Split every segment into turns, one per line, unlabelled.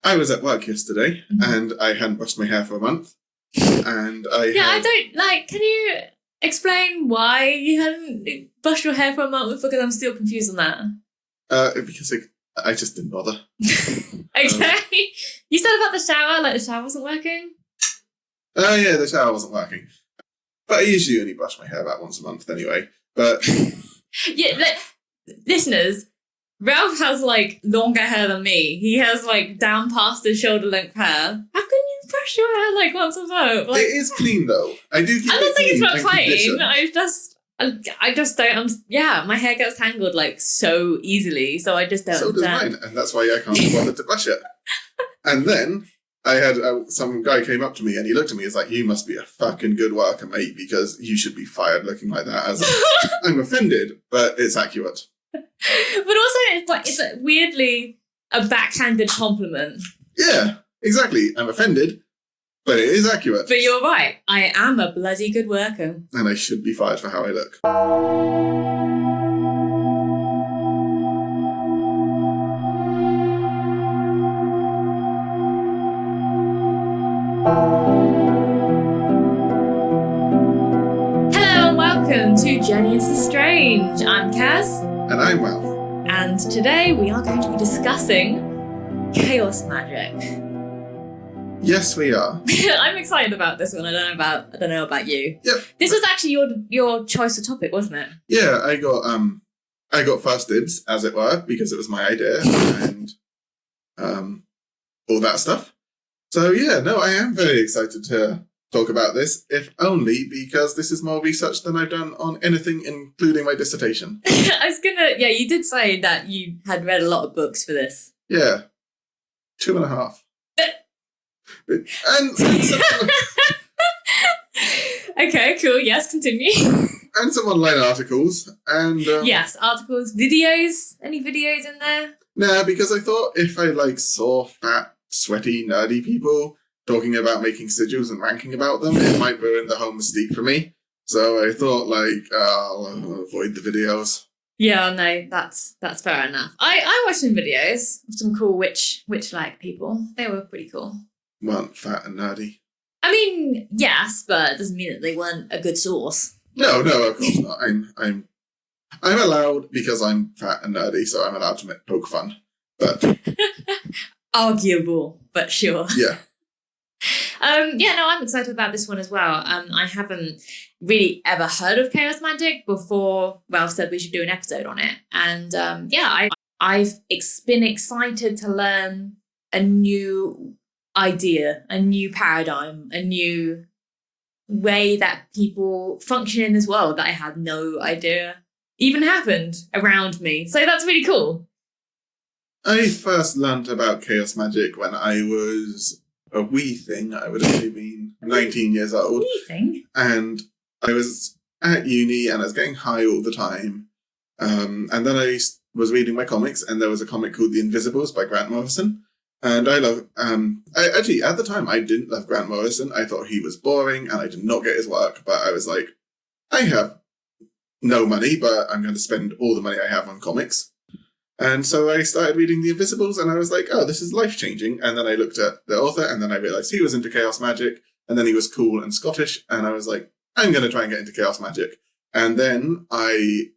I was at work yesterday, and I hadn't brushed my hair for a month, and
I don't, can you explain why you hadn't brushed your hair for a month? Because I'm still confused on that.
Because I just didn't bother.
Okay. You said about the shower, like the shower wasn't working?
Yeah, the shower wasn't working. But I usually only brush my hair about once a month anyway. But
listeners, Ralph has longer hair than me. He has down past his shoulder length hair. How can you brush your hair once a month?
It is clean though. I do keep it clean. I'm not saying it's not
clean. I just don't. My hair gets tangled so easily, so I just don't.
So does mine, and that's why I can't be bothered to brush it. And then I had some guy came up to me and he looked at me. He's like, "You must be a fucking good worker, mate, because you should be fired looking like that." I'm offended, but it's accurate.
But also, it's weirdly a backhanded compliment.
Yeah, exactly. I'm offended, but it is accurate.
But you're right. I am a bloody good worker.
And I should be fired for how I look.
Hello and welcome to Journey into the Strange. I'm Caz.
And I'm Ralph.
And today we are going to be discussing Chaos Magick.
Yes, we are.
I'm excited about this one. I don't know about you.
Yep.
This was actually your choice of topic, wasn't it?
Yeah, I got first dibs, as it were, because it was my idea and all that stuff. So yeah, no, I am very excited to talk about this, if only because this is more research than I've done on anything, including my dissertation.
You did say that you had read a lot of books for this.
Yeah. 2.5. and
Okay, cool. Yes, continue.
And some online articles. And
yes, articles, videos. Any videos in there?
Nah, because I thought if I saw fat, sweaty, nerdy people talking about making sigils and ranking about them, it might ruin the whole mystique for me. So I thought, I'll avoid the videos.
Yeah, no, that's fair enough. I watched some videos of some cool witch-like people. They were pretty cool.
Weren't fat and nerdy.
I mean, yes, but it doesn't mean that they weren't a good source.
No, of course not. I'm allowed, because I'm fat and nerdy, so I'm allowed to poke fun. But
arguable, but sure.
Yeah.
I'm excited about this one as well. I haven't really ever heard of Chaos Magick before Ralph said we should do an episode on it. And I've been excited to learn a new idea, a new paradigm, a new way that people function in this world that I had no idea even happened around me. So that's really cool.
I first learnt about Chaos Magick when I was a wee thing. I would have only been 19 years old.
Wee thing?
And I was at uni and I was getting high all the time. And then I was reading my comics, and there was a comic called The Invisibles by Grant Morrison. And I love, actually, at the time, I didn't love Grant Morrison. I thought he was boring and I did not get his work. But I was like, I have no money, but I'm going to spend all the money I have on comics. And so I started reading The Invisibles, and I was like, oh, this is life-changing. And then I looked at the author, and then I realized he was into Chaos Magick, and then he was cool and Scottish, and I was like, I'm going to try and get into Chaos Magick. And then I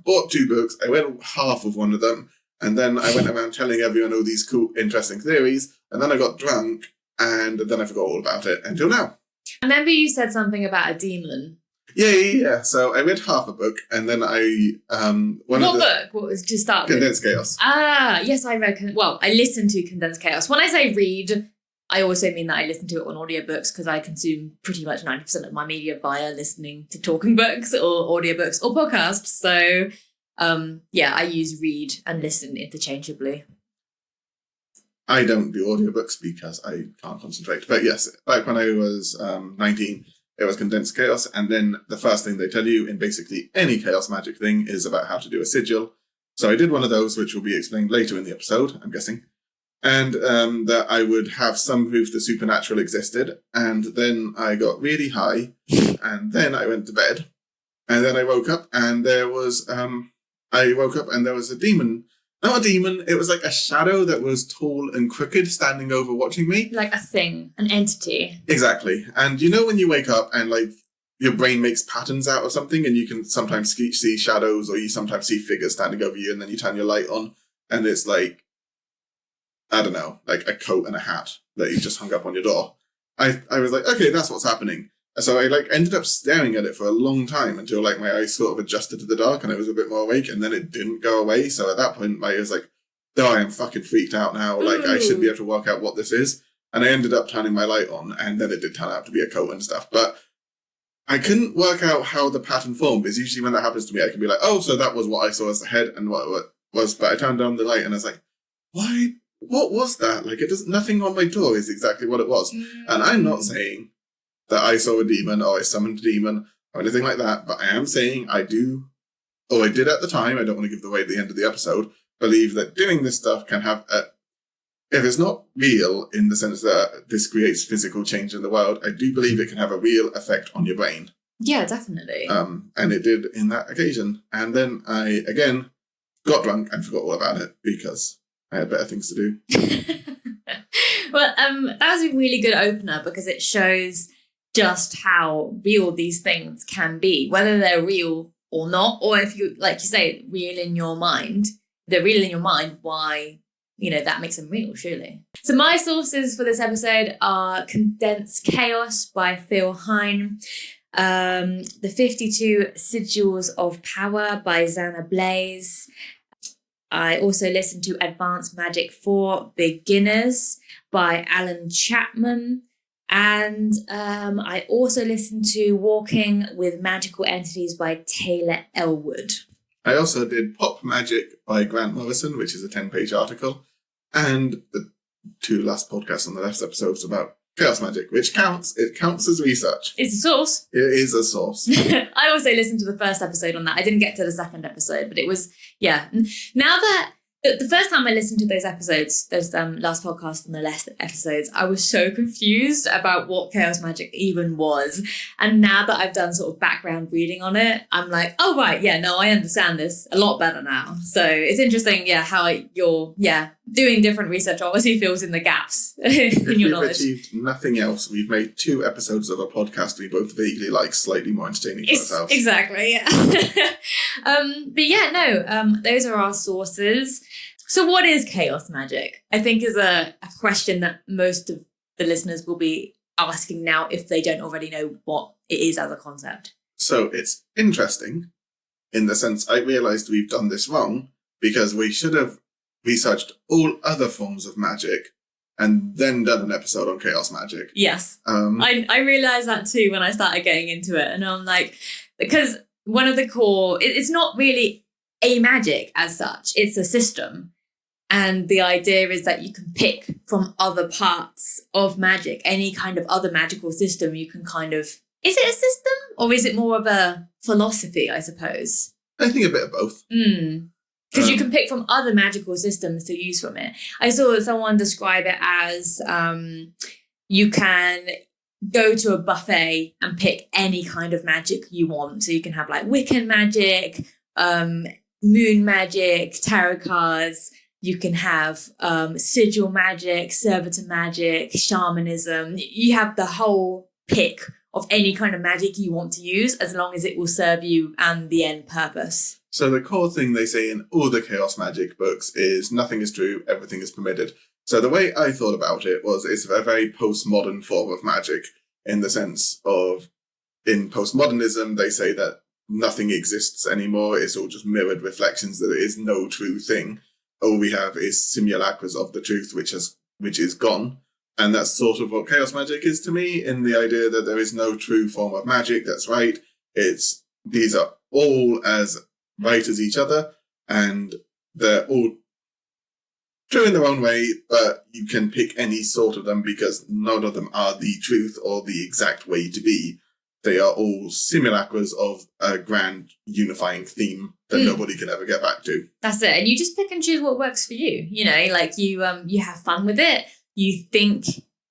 bought 2 books. I read half of one of them, and then I went around telling everyone all these cool, interesting theories, and then I got drunk, and then I forgot all about it until now.
I remember you said something about a demon.
Yeah. So I read half a book, and then I
What was to start with?
Condensed Chaos.
Ah, yes, I read. I listened to Condensed Chaos. When I say read, I also mean that I listen to it on audiobooks, because I consume pretty much 90% of my media via listening to talking books or audiobooks or podcasts. So, I use read and listen interchangeably.
I don't do audiobooks because I can't concentrate. But yes, back when I was 19. It was Condensed Chaos, and then the first thing they tell you in basically any Chaos Magick thing is about how to do a sigil. So I did one of those, which will be explained later in the episode, I'm guessing. And that I would have some proof the supernatural existed, and then I got really high, and then I went to bed, and then I woke up, and there was a demon not a demon. It was like a shadow that was tall and crooked, standing over, watching me.
Like a thing, an entity.
Exactly. And you know when you wake up and like your brain makes patterns out of something, and you can sometimes see shadows, or you sometimes see figures standing over you, and then you turn your light on, and it's like, I don't know, like a coat and a hat that you just hung up on your door. I was like, okay, that's what's happening. So I like ended up staring at it for a long time until like my eyes sort of adjusted to the dark and I was a bit more awake, and then it didn't go away. So at that point, I was like, no, I am fucking freaked out now. Like, I should be able to work out what this is. And I ended up turning my light on, and then it did turn out to be a coat and stuff. But I couldn't work out how the pattern formed, because usually when that happens to me, I can be like, oh, so that was what I saw as the head and what was. But I turned on the light and I was like, why? What was that? Like, nothing on my door is exactly what it was. And I'm not saying that I saw a demon or I summoned a demon or anything like that, but I am saying I do, or I did at the time, I don't want to give away the end of the episode, believe that doing this stuff can have if it's not real in the sense that this creates physical change in the world, I do believe it can have a real effect on your brain.
Yeah, definitely.
And it did in that occasion. And then I, again, got drunk and forgot all about it because I had better things to do.
Well, that was a really good opener because it shows just how real these things can be, whether they're real or not, or if you, like you say, real in your mind. They're real in your mind, why, that makes them real, surely. So my sources for this episode are Condensed Chaos by Phil Hine, The 52 Sigils of Power by Xana Blaze. I also listened to Advanced Magic for Beginners by Alan Chapman. And I also listened to Walking with Magical Entities by Taylor Elwood.
I also did Pop Magic by Grant Morrison, which is a 10-page article, and the 2 last podcasts on the last episodes about Chaos Magic, which counts. It counts as research.
It's a source.
It is a source.
I also listened to the first episode on that. I didn't get to the second episode, but it was, yeah. Now that the first time I listened to those episodes, those last podcast and the last episodes, I was so confused about what Chaos Magic even was. And now that I've done sort of background reading on it, I'm like, oh, right, yeah, no, I understand this a lot better now. So it's interesting, yeah, how you're, doing different research obviously fills in the gaps in your knowledge.
If we've achieved nothing else, we've made 2 episodes of a podcast we both vaguely like, slightly more entertaining for ourselves.
Exactly, yeah. But yeah, no, those are our sources. So what is Chaos Magic? I think is a question that most of the listeners will be asking now if they don't already know what it is as a concept.
So it's interesting in the sense I realised we've done this wrong because we should have researched all other forms of magic and then done an episode on Chaos Magic.
Yes. I realised that too when I started getting into it. And I'm like, because one of the core, it's not really a magic as such. It's a system. And the idea is that you can pick from other parts of magic, any kind of other magical system you can kind of... Is it a system or is it more of a philosophy, I suppose?
I think a bit of both.
Because you can pick from other magical systems to use from it. I saw someone describe it as you can go to a buffet and pick any kind of magic you want. So you can have like Wiccan magic, moon magic, tarot cards. You can have sigil magic, servitor magic, shamanism. You have the whole pick of any kind of magic you want to use as long as it will serve you and the end purpose.
So the core thing they say in all the Chaos Magic books is nothing is true, everything is permitted. So the way I thought about it was it's a very postmodern form of magic in the sense of in postmodernism, they say that nothing exists anymore. It's all just mirrored reflections, that there is no true thing. All we have is simulacras of the truth, which is gone. And that's sort of what Chaos Magic is to me, in the idea that there is no true form of magic that's right. These are all as right as each other, and they're all true in their own way, but you can pick any sort of them because none of them are the truth or the exact way to be. They are all simulacras of a grand unifying theme that nobody can ever get back to.
That's it. And you just pick and choose what works for you. Like you have fun with it. You think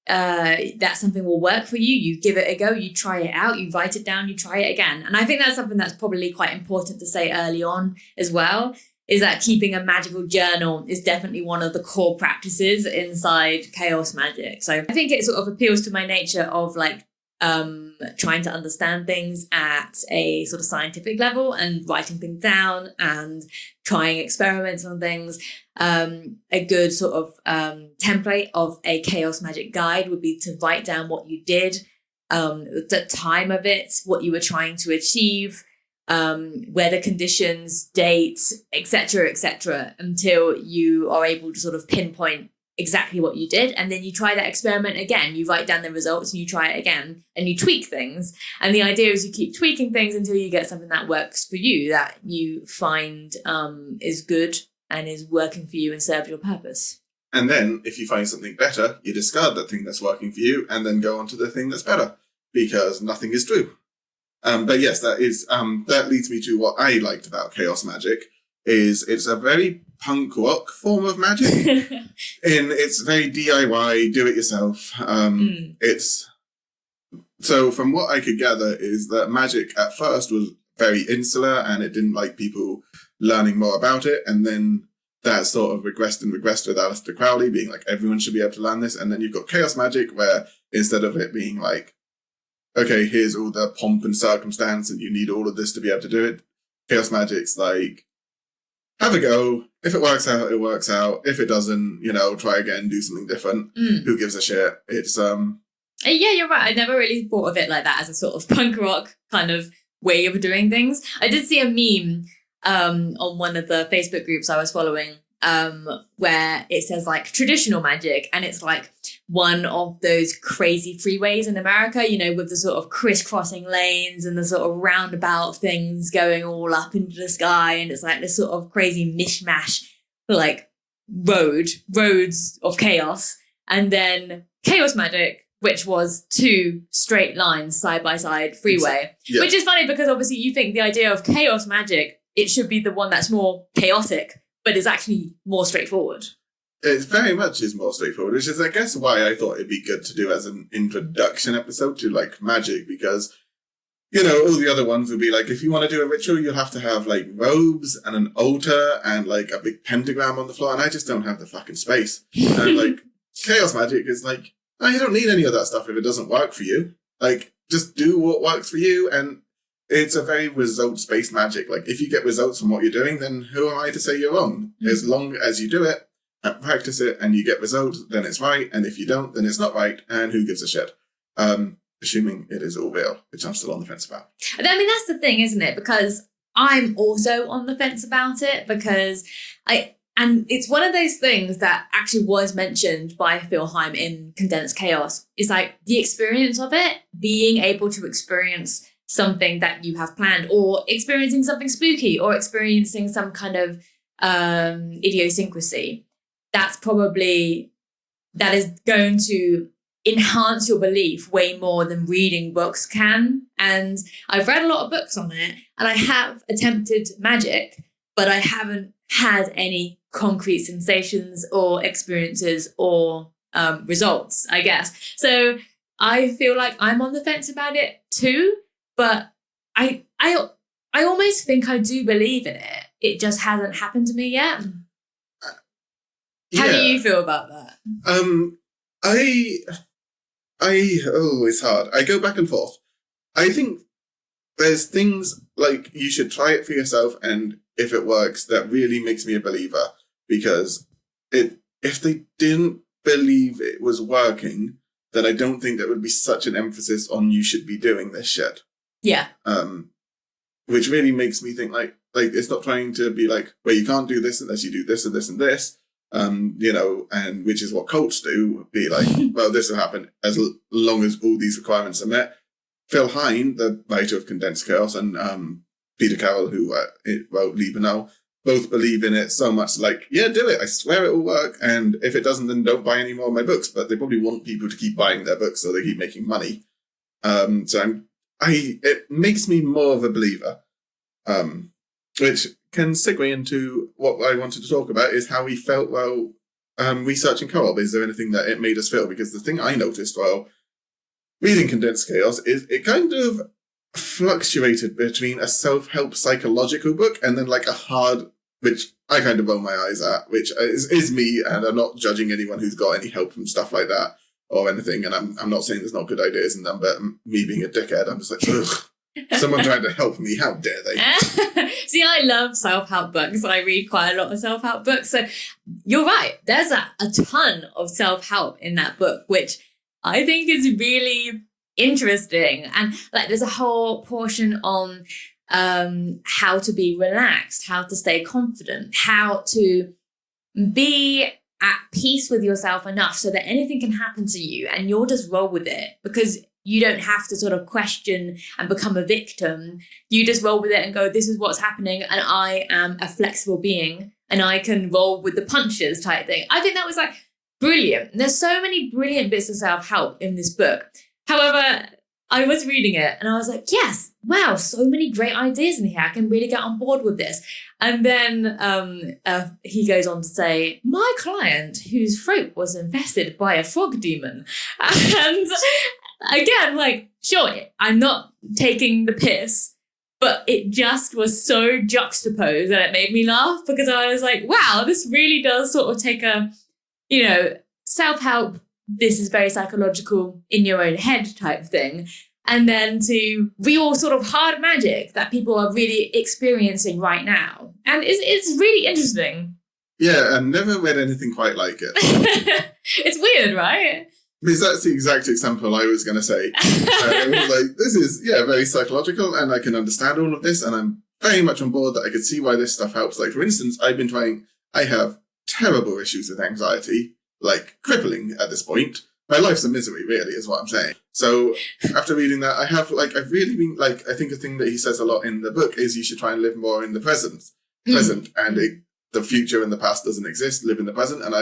that something will work for you. You give it a go. You try it out. You write it down. You try it again. And I think that's something that's probably quite important to say early on as well. is that keeping a magical journal is definitely one of the core practices inside Chaos Magick. So I think it sort of appeals to my nature of like trying to understand things at a sort of scientific level and writing things down and trying experiments on things. A good sort of template of a Chaos Magick guide would be to write down what you did, the time of it, what you were trying to achieve, weather conditions, dates, etc., until you are able to sort of pinpoint exactly what you did. And then you try that experiment again. You write down the results and you try it again and you tweak things. And the idea is you keep tweaking things until you get something that works for you, that you find is good and is working for you and serves your purpose.
And then if you find something better, you discard that thing that's working for you and then go on to the thing that's better, because nothing is true. But yes, that leads me to what I liked about Chaos Magick. It's a very punk rock form of magic. It's very DIY, do it yourself. It's so from what I could gather is that magic at first was very insular and it didn't like people learning more about it, and then that sort of regressed with Aleister Crowley being like, everyone should be able to learn this. And then you've got Chaos Magick, where instead of it being like, okay, here's all the pomp and circumstance and you need all of this to be able to do it, Chaos Magick's like, have a go. If it works out, it works out. If it doesn't, try again, do something different. Who gives a shit? It's
Yeah, you're right. I never really thought of it like that, as a sort of punk rock kind of way of doing things. I did see a meme on one of the Facebook groups I was following, where it says like traditional magic, and it's like one of those crazy freeways in America, with the sort of crisscrossing lanes and the sort of roundabout things going all up into the sky, and it's like this sort of crazy mishmash, like roads of chaos. And then Chaos Magick, which was 2 straight lines side by side freeway,
yeah.
Which is funny because obviously you think the idea of Chaos Magick, it should be the one that's more chaotic, but is actually more straightforward.
It very much is more straightforward, which is, I guess, why I thought it'd be good to do as an introduction episode to, like, magic, because, all the other ones would be, like, if you want to do a ritual, you'll have to have, like, robes and an altar and, like, a big pentagram on the floor, and I just don't have the fucking space. And, like, Chaos Magick is, like, oh, you don't need any of that stuff if it doesn't work for you. Like, just do what works for you, and it's a very results-based magic. Like, if you get results from what you're doing, then who am I to say you're wrong? As long as you do it, practice it, and you get results, then it's right. And if you don't, then it's not right. And who gives a shit? Assuming it is all real, which I'm still on the fence about.
I mean, that's the thing, isn't it? Because I'm also on the fence about it, because and it's one of those things that actually was mentioned by Phil Heim in Condensed Chaos. It's like the experience of it, being able to experience something that you have planned, or experiencing something spooky, or experiencing some kind of idiosyncrasy. That is going to enhance your belief way more than reading books can. And I've read a lot of books on it, and I have attempted magic, but I haven't had any concrete sensations or experiences or results, I guess. So I feel like I'm on the fence about it too, but I almost think I do believe in it. It just hasn't happened to me yet. How do you feel about that?
It's hard. I go back and forth. I think there's things like you should try it for yourself, and if it works, that really makes me a believer, because if they didn't believe it was working, then I don't think there would be such an emphasis on you should be doing this shit.
Yeah.
Which really makes me think like it's not trying to be like, well, you can't do this unless you do this and this and this. And which is what cults do, be like, well, this will happen as long as all these requirements are met. Phil Heim, the writer of Condensed Chaos, and Peter Carroll, who wrote Liebenow, both believe in it so much, like, yeah, do it, I swear it will work, and if it doesn't, then don't buy any more of my books. But they probably want people to keep buying their books so they keep making money. It makes me more of a believer, which can segue into what I wanted to talk about, is how we felt while researching Co-op. Is there anything that it made us feel? Because the thing I noticed while reading Condensed Chaos is it kind of fluctuated between a self-help psychological book and then like a hard which I kind of roll my eyes at, which is me, and I'm not judging anyone who's got any help from stuff like that or anything, and I'm not saying there's not good ideas in them, but me being a dickhead, I'm just like, ugh. Someone trying to help me, how dare they?
See, I love self-help books. I read quite a lot of self-help books. So you're right. There's a ton of self-help in that book, which I think is really interesting. And like, there's a whole portion on how to be relaxed, how to stay confident, how to be at peace with yourself enough so that anything can happen to you and you'll just roll with it, because you don't have to sort of question and become a victim. You just roll with it and go, this is what's happening, and I am a flexible being and I can roll with the punches type thing. I think that was like brilliant. There's so many brilliant bits of self-help in this book. However, I was reading it and I was like, yes, wow, so many great ideas in here. I can really get on board with this. And then he goes on to say, my client whose throat was infested by a frog demon. And again, like, sure, I'm not taking the piss, but it just was so juxtaposed that it made me laugh, because I was like, wow, this really does sort of take a, self-help, this is very psychological, in your own head type thing, and then to real sort of hard magic that people are really experiencing right now. And it's really interesting.
Yeah, I've never read anything quite like it.
It's weird, right?
Because that's the exact example I was going to say. It was like, this is, very psychological, and I can understand all of this, and I'm very much on board that I could see why this stuff helps. Like, for instance, I have terrible issues with anxiety, like crippling at this point. My life's a misery, really, is what I'm saying. So after reading that, I've really been, like, I think a thing that he says a lot in the book is you should try and live more in the present, and the future and the past doesn't exist, live in the present, and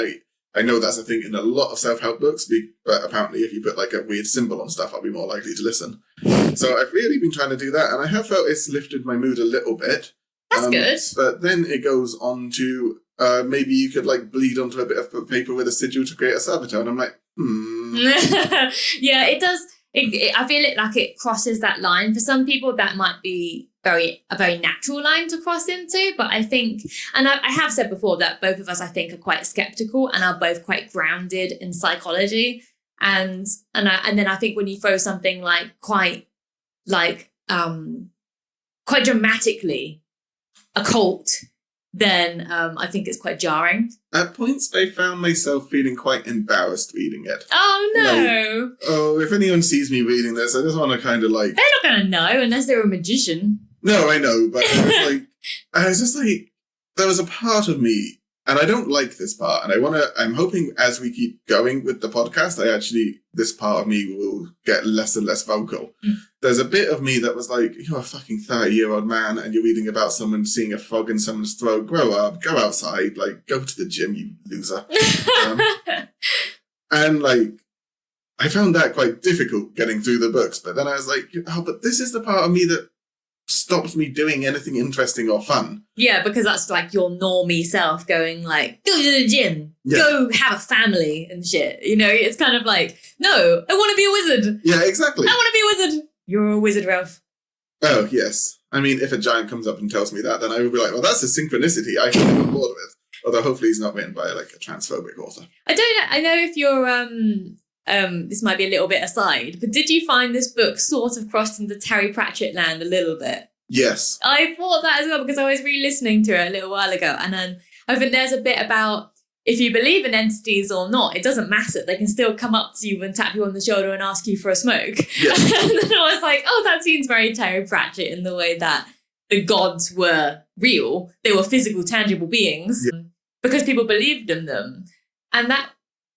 I know that's a thing in a lot of self-help books, but apparently if you put like a weird symbol on stuff, I'll be more likely to listen. So I've really been trying to do that, and I have felt it's lifted my mood a little bit.
That's good.
But then it goes on to, maybe you could like bleed onto a bit of paper with a sigil to create a saboteur, and I'm like,
Yeah, it does. I feel it like it crosses that line. For some people, that might be a very natural line to cross into, but I think, and I have said before that both of us, I think, are quite skeptical and are both quite grounded in psychology, and then I think when you throw something like quite dramatically occult, then I think it's quite jarring.
At points, I found myself feeling quite embarrassed reading it.
Oh, no.
If anyone sees me reading this, I just want to kind of like...
They're not going to know unless they're a magician.
No, I know, but I was just like, there was a part of me, and I don't like this part, and I'm hoping as we keep going with the podcast, this part of me will get less and less vocal. There's a bit of me that was like, you're a fucking 30-year-old man, and you're reading about someone seeing a frog in someone's throat. Grow up, go outside, like, go to the gym, you loser. And like, I found that quite difficult getting through the books, but then I was like, oh, but this is the part of me that stops me doing anything interesting or fun.
Yeah, because that's like your normie self going like, go to the gym, go have a family and shit. It's kind of like, no, I want to be a wizard.
Yeah, exactly.
I want to be a wizard. You're a wizard, Ralph.
Oh, yes. I mean, if a giant comes up and tells me that, then I would be like, well, that's a synchronicity I can get on board with. Although hopefully he's not written by like a transphobic author. I don't know.
I know if you're this might be a little bit aside, but did you find this book sort of crossed into Terry Pratchett land a little bit?
Yes.
I thought that as well, because I was re-listening to it a little while ago, and then I think there's a bit about if you believe in entities or not, it doesn't matter. They can still come up to you and tap you on the shoulder and ask you for a smoke. Yeah. And then I was like, oh, that seems very Terry Pratchett in the way that the gods were real. They were physical, tangible beings because people believed in them. And that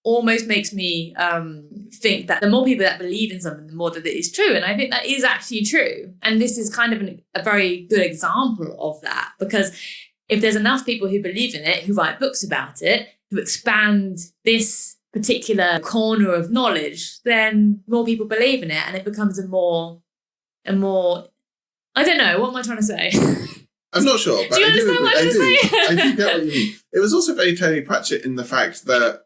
almost makes me think that the more people that believe in something, the more that it is true. And I think that is actually true. And this is kind of a very good example of that, because if there's enough people who believe in it, who write books about it, who expand this particular corner of knowledge, then more people believe in it and it becomes a more, I don't know, what am I trying to say?
I'm not sure. But
do you understand what I'm trying to say?
I do get what you mean. It was also very Terry Pratchett in the fact that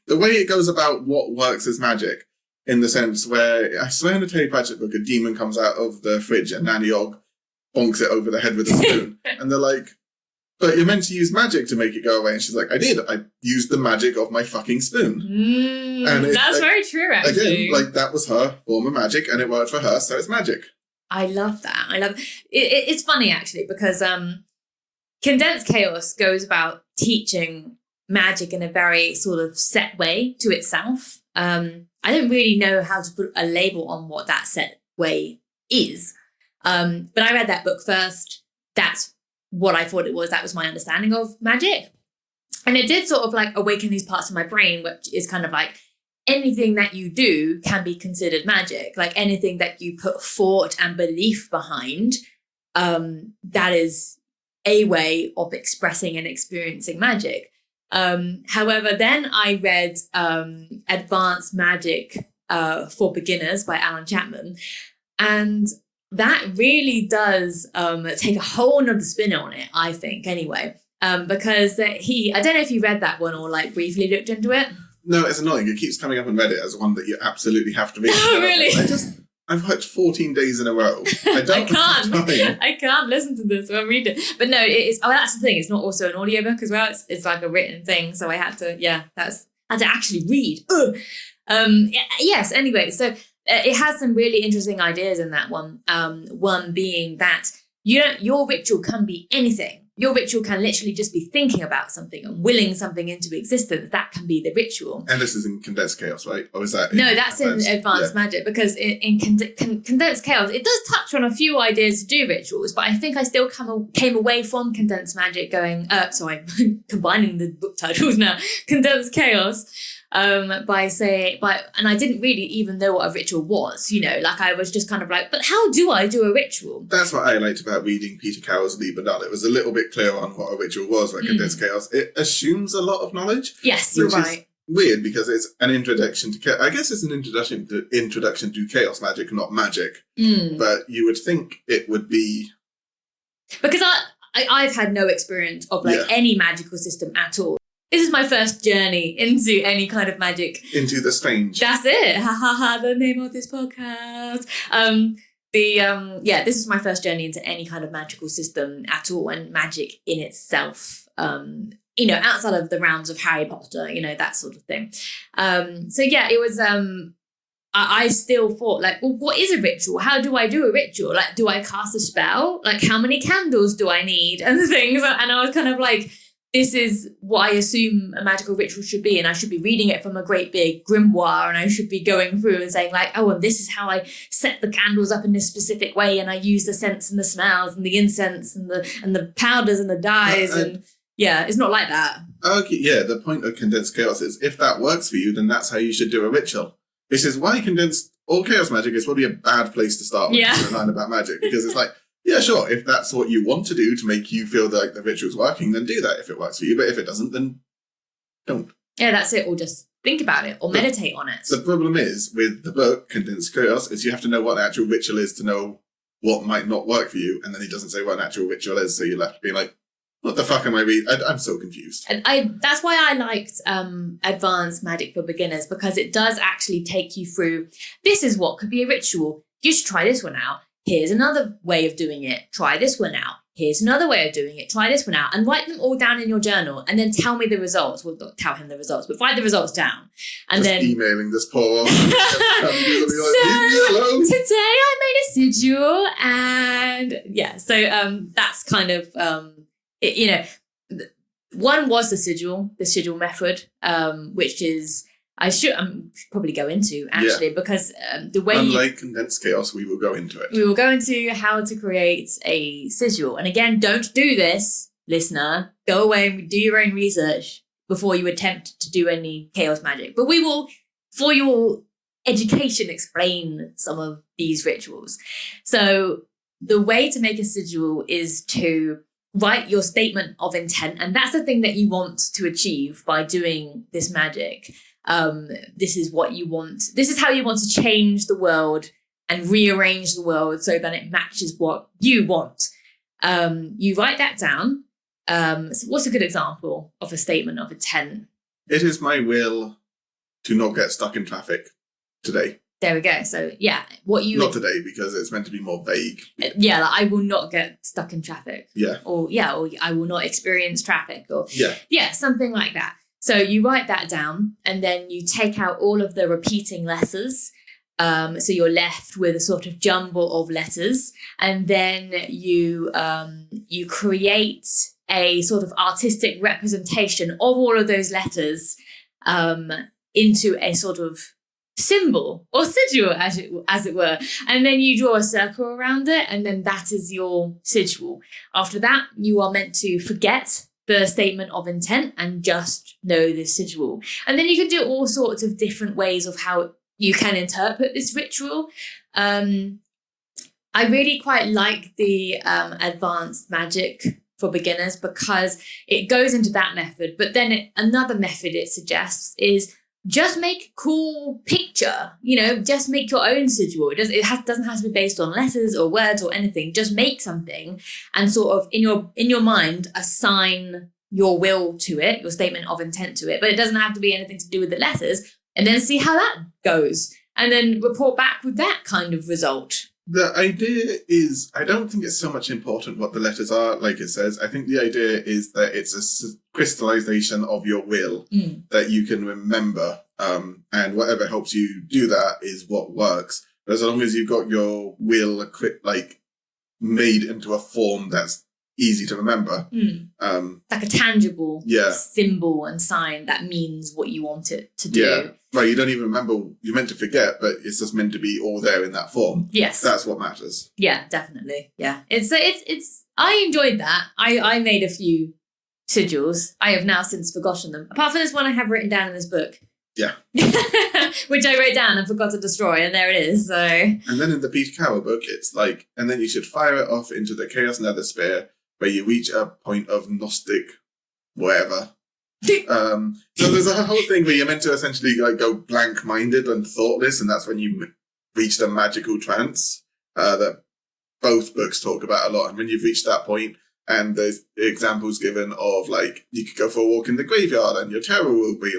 the way it goes about what works as magic, in the sense where, I swear in a Terry Pratchett book, a demon comes out of the fridge and Nanny Og bonks it over the head with a spoon. And they're like, but you're meant to use magic to make it go away. And she's like, I did. I used the magic of my fucking spoon.
And that's very true, actually.
Again, like, that was her form of magic, and it worked for her, so it's magic.
I love that. It's funny, actually, because Condensed Chaos goes about teaching magic in a very sort of set way to itself. I don't really know how to put a label on what that set way is. But I read that book first. That's what I thought it was. That was my understanding of magic. And it did sort of like awaken these parts of my brain, which is kind of like anything that you do can be considered magic. Like anything that you put thought and belief behind, that is a way of expressing and experiencing magic. However, then I read Advanced Magick for Beginners by Alan Chapman. And that really does take a whole nother spin on it, I think, anyway. Because I don't know if you read that one or like briefly looked into it.
No, it's annoying. It keeps coming up on Reddit as one that you absolutely have to read.
Oh, really?
I've watched 14 days in a row.
I can't listen to this or read it. But no, it's that's the thing. It's not also an audiobook as well. It's like a written thing. So I had to, I had to actually read. Yes, anyway, so it has some really interesting ideas in that one. One being that your ritual can be anything. Your ritual can literally just be thinking about something and willing something into existence. That can be the ritual.
And this is in Condensed Chaos, right? Or is that
No, that's in Advanced Magick, because in Condensed Chaos, it does touch on a few ideas to do rituals, but I think I still came away from Condensed Magick going, combining the book titles now, Condensed Chaos, and I didn't really even know what a ritual was, like I was just kind of like, but how do I do a ritual?
That's what I liked about reading Peter Carroll's Liber Null. It was a little bit clearer on what a ritual was, like Condensed Chaos. It assumes a lot of knowledge.
Yes, you're right.
Weird because it's an introduction to I guess it's an introduction to chaos magic, not magic. But you would think it would be,
because I've had no experience of any magical system at all. This is my first journey into any kind of magic.
Into the strange.
That's it. Ha ha ha, the name of this podcast. This is my first journey into any kind of magical system at all, and magic in itself, outside of the realms of Harry Potter, that sort of thing. It was, I still thought, like, well, what is a ritual? How do I do a ritual? Like, do I cast a spell? Like, how many candles do I need? And things. And I was kind of like, this is what I assume a magical ritual should be, and I should be reading it from a great big grimoire, and I should be going through and saying like, oh, and this is how I set the candles up in this specific way, and I use the scents and the smells and the incense and the powders and the dyes, it's not like that.
Okay, yeah, the point of Condensed Chaos is if that works for you, then that's how you should do a ritual. This is why all chaos magic is probably a bad place to start with to learn about magic, because it's like, yeah, sure, if that's what you want to do to make you feel like the ritual's working, then do that if it works for you. But if it doesn't, then don't. Yeah,
that's it. Or just think about it or meditate on it.
The problem is with the book, Condensed Chaos, is you have to know what the actual ritual is to know what might not work for you. And then he doesn't say what an actual ritual is. So you're left being like, what the fuck am I reading? I'm so confused.
And that's why I liked Advanced Magick for Beginners, because it does actually take you through, this is what could be a ritual. You should try this one out. Here's another way of doing it. Try this one out. Here's another way of doing it. Try this one out. And write them all down in your journal and then tell me the results. Well, not tell him the results, but write the results down. And
just
then
emailing this poor
so today I made a sigil, and that's kind of one was the sigil method, which is I should probably go into actually because the way
unlike Condensed Chaos, we will go into it.
We will go into how to create a sigil, and again, don't do this, listener. Go away and do your own research before you attempt to do any chaos magic. But we will, for your education, explain some of these rituals. So the way to make a sigil is to write your statement of intent, and that's the thing that you want to achieve by doing this magic. This is what you want. This is how you want to change the world and rearrange the world so that it matches what you want. You write that down. So what's a good example of a statement of intent?
It is my will to not get stuck in traffic today.
There we go. So yeah, what you
not today because it's meant to be more vague.
Yeah, like, I will not get stuck in traffic.
Yeah.
Or I will not experience traffic, or something like that. So you write that down, and then you take out all of the repeating letters. So you're left with a sort of jumble of letters, and then you create a sort of artistic representation of all of those letters into a sort of symbol or sigil, as it were, and then you draw a circle around it, and then that is your sigil. After that, you are meant to forget the statement of intent and just know this sigil, and then you can do all sorts of different ways of how you can interpret this ritual. I really quite like the advanced magic for beginners because it goes into that method, but then another method it suggests is just make a cool picture, just make your own sigil. It doesn't have to be based on letters or words or anything. Just make something and sort of in your mind assign your will to it, your statement of intent to it. But it doesn't have to be anything to do with the letters, and then see how that goes. And then report back with that kind of result.
The idea is, I don't think it's so much important what the letters are, like it says. I think the idea is that it's a crystallization of your will that you can remember. And whatever helps you do that is what works. But as long as you've got your will made into a form that's easy to remember.
Like a tangible symbol and sign that means what you want it to do.
Yeah. Right, you don't even remember, you're meant to forget, but it's just meant to be all there in that form.
Yes.
That's what matters.
Yeah, definitely. Yeah. It's I enjoyed that. I made a few sigils. I have now since forgotten them. Apart from this one I have written down in this book.
Yeah.
Which I wrote down and forgot to destroy, and there it is. So.
And then in the Peter Carroll book, it's like, and then you should fire it off into the Chaos Nether Sphere, where you reach a point of Gnostic whatever. So there's a whole thing where you're meant to essentially go blank-minded and thoughtless, and that's when you reach the magical trance that both books talk about a lot. And when you've reached that point, and there's examples given of you could go for a walk in the graveyard, and your terror will be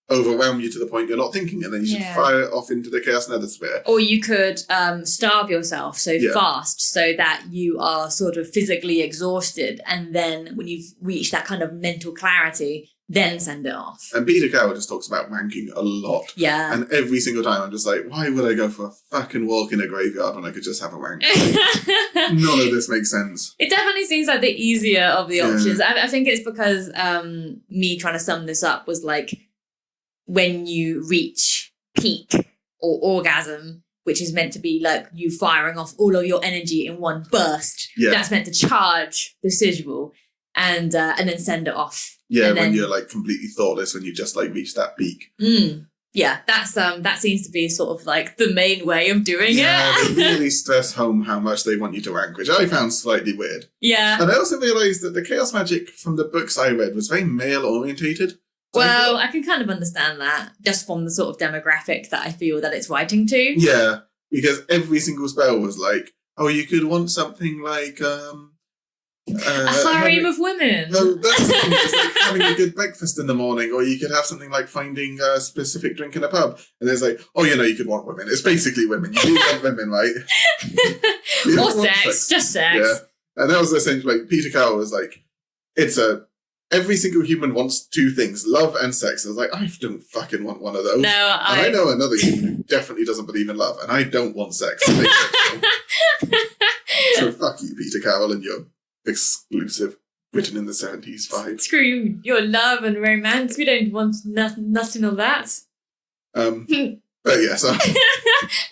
overwhelm you to the point you're not thinking, and then you should fire it off into the Chaos Nether Sphere.
Or you could starve yourself, fast, so that you are sort of physically exhausted, and then when you've reached that kind of mental clarity, then send it off.
And Peter Carroll just talks about wanking a lot.
Yeah.
And every single time I'm just like, why would I go for a fucking walk in a graveyard when I could just have a wank? None of this makes sense.
It definitely seems like the easier of the options. I think it's because me trying to sum this up was when you reach peak or orgasm, which is meant to be you firing off all of your energy in one burst. Yeah. That's meant to charge the sigil and then send it off.
Yeah, when you're completely thoughtless, when you just reach that peak.
Yeah, that seems to be sort of the main way of doing it.
Yeah, they really stress home how much they want you to rank, which I found slightly weird.
Yeah.
And I also realised that the Chaos Magick from the books I read was very male-orientated.
Well, I can kind of understand that, just from the sort of demographic that I feel that it's writing to.
Yeah, because every single spell was you could want something
a harem of women.
No, that's just having a good breakfast in the morning, or you could have something like finding a specific drink in a pub. And there's you could want women. It's basically women. You do want women, right?
Or sex, just sex. Yeah.
And that was essentially, Peter Carroll was every single human wants two things, love and sex. I was I don't fucking want one of those.
No,
I know another human who definitely doesn't believe in love, and I don't want sex. So fuck you, Peter Carroll, and your exclusive, written in the 70s vibe.
Screw you, your love and romance. We don't want nothing of that.
But yeah, so.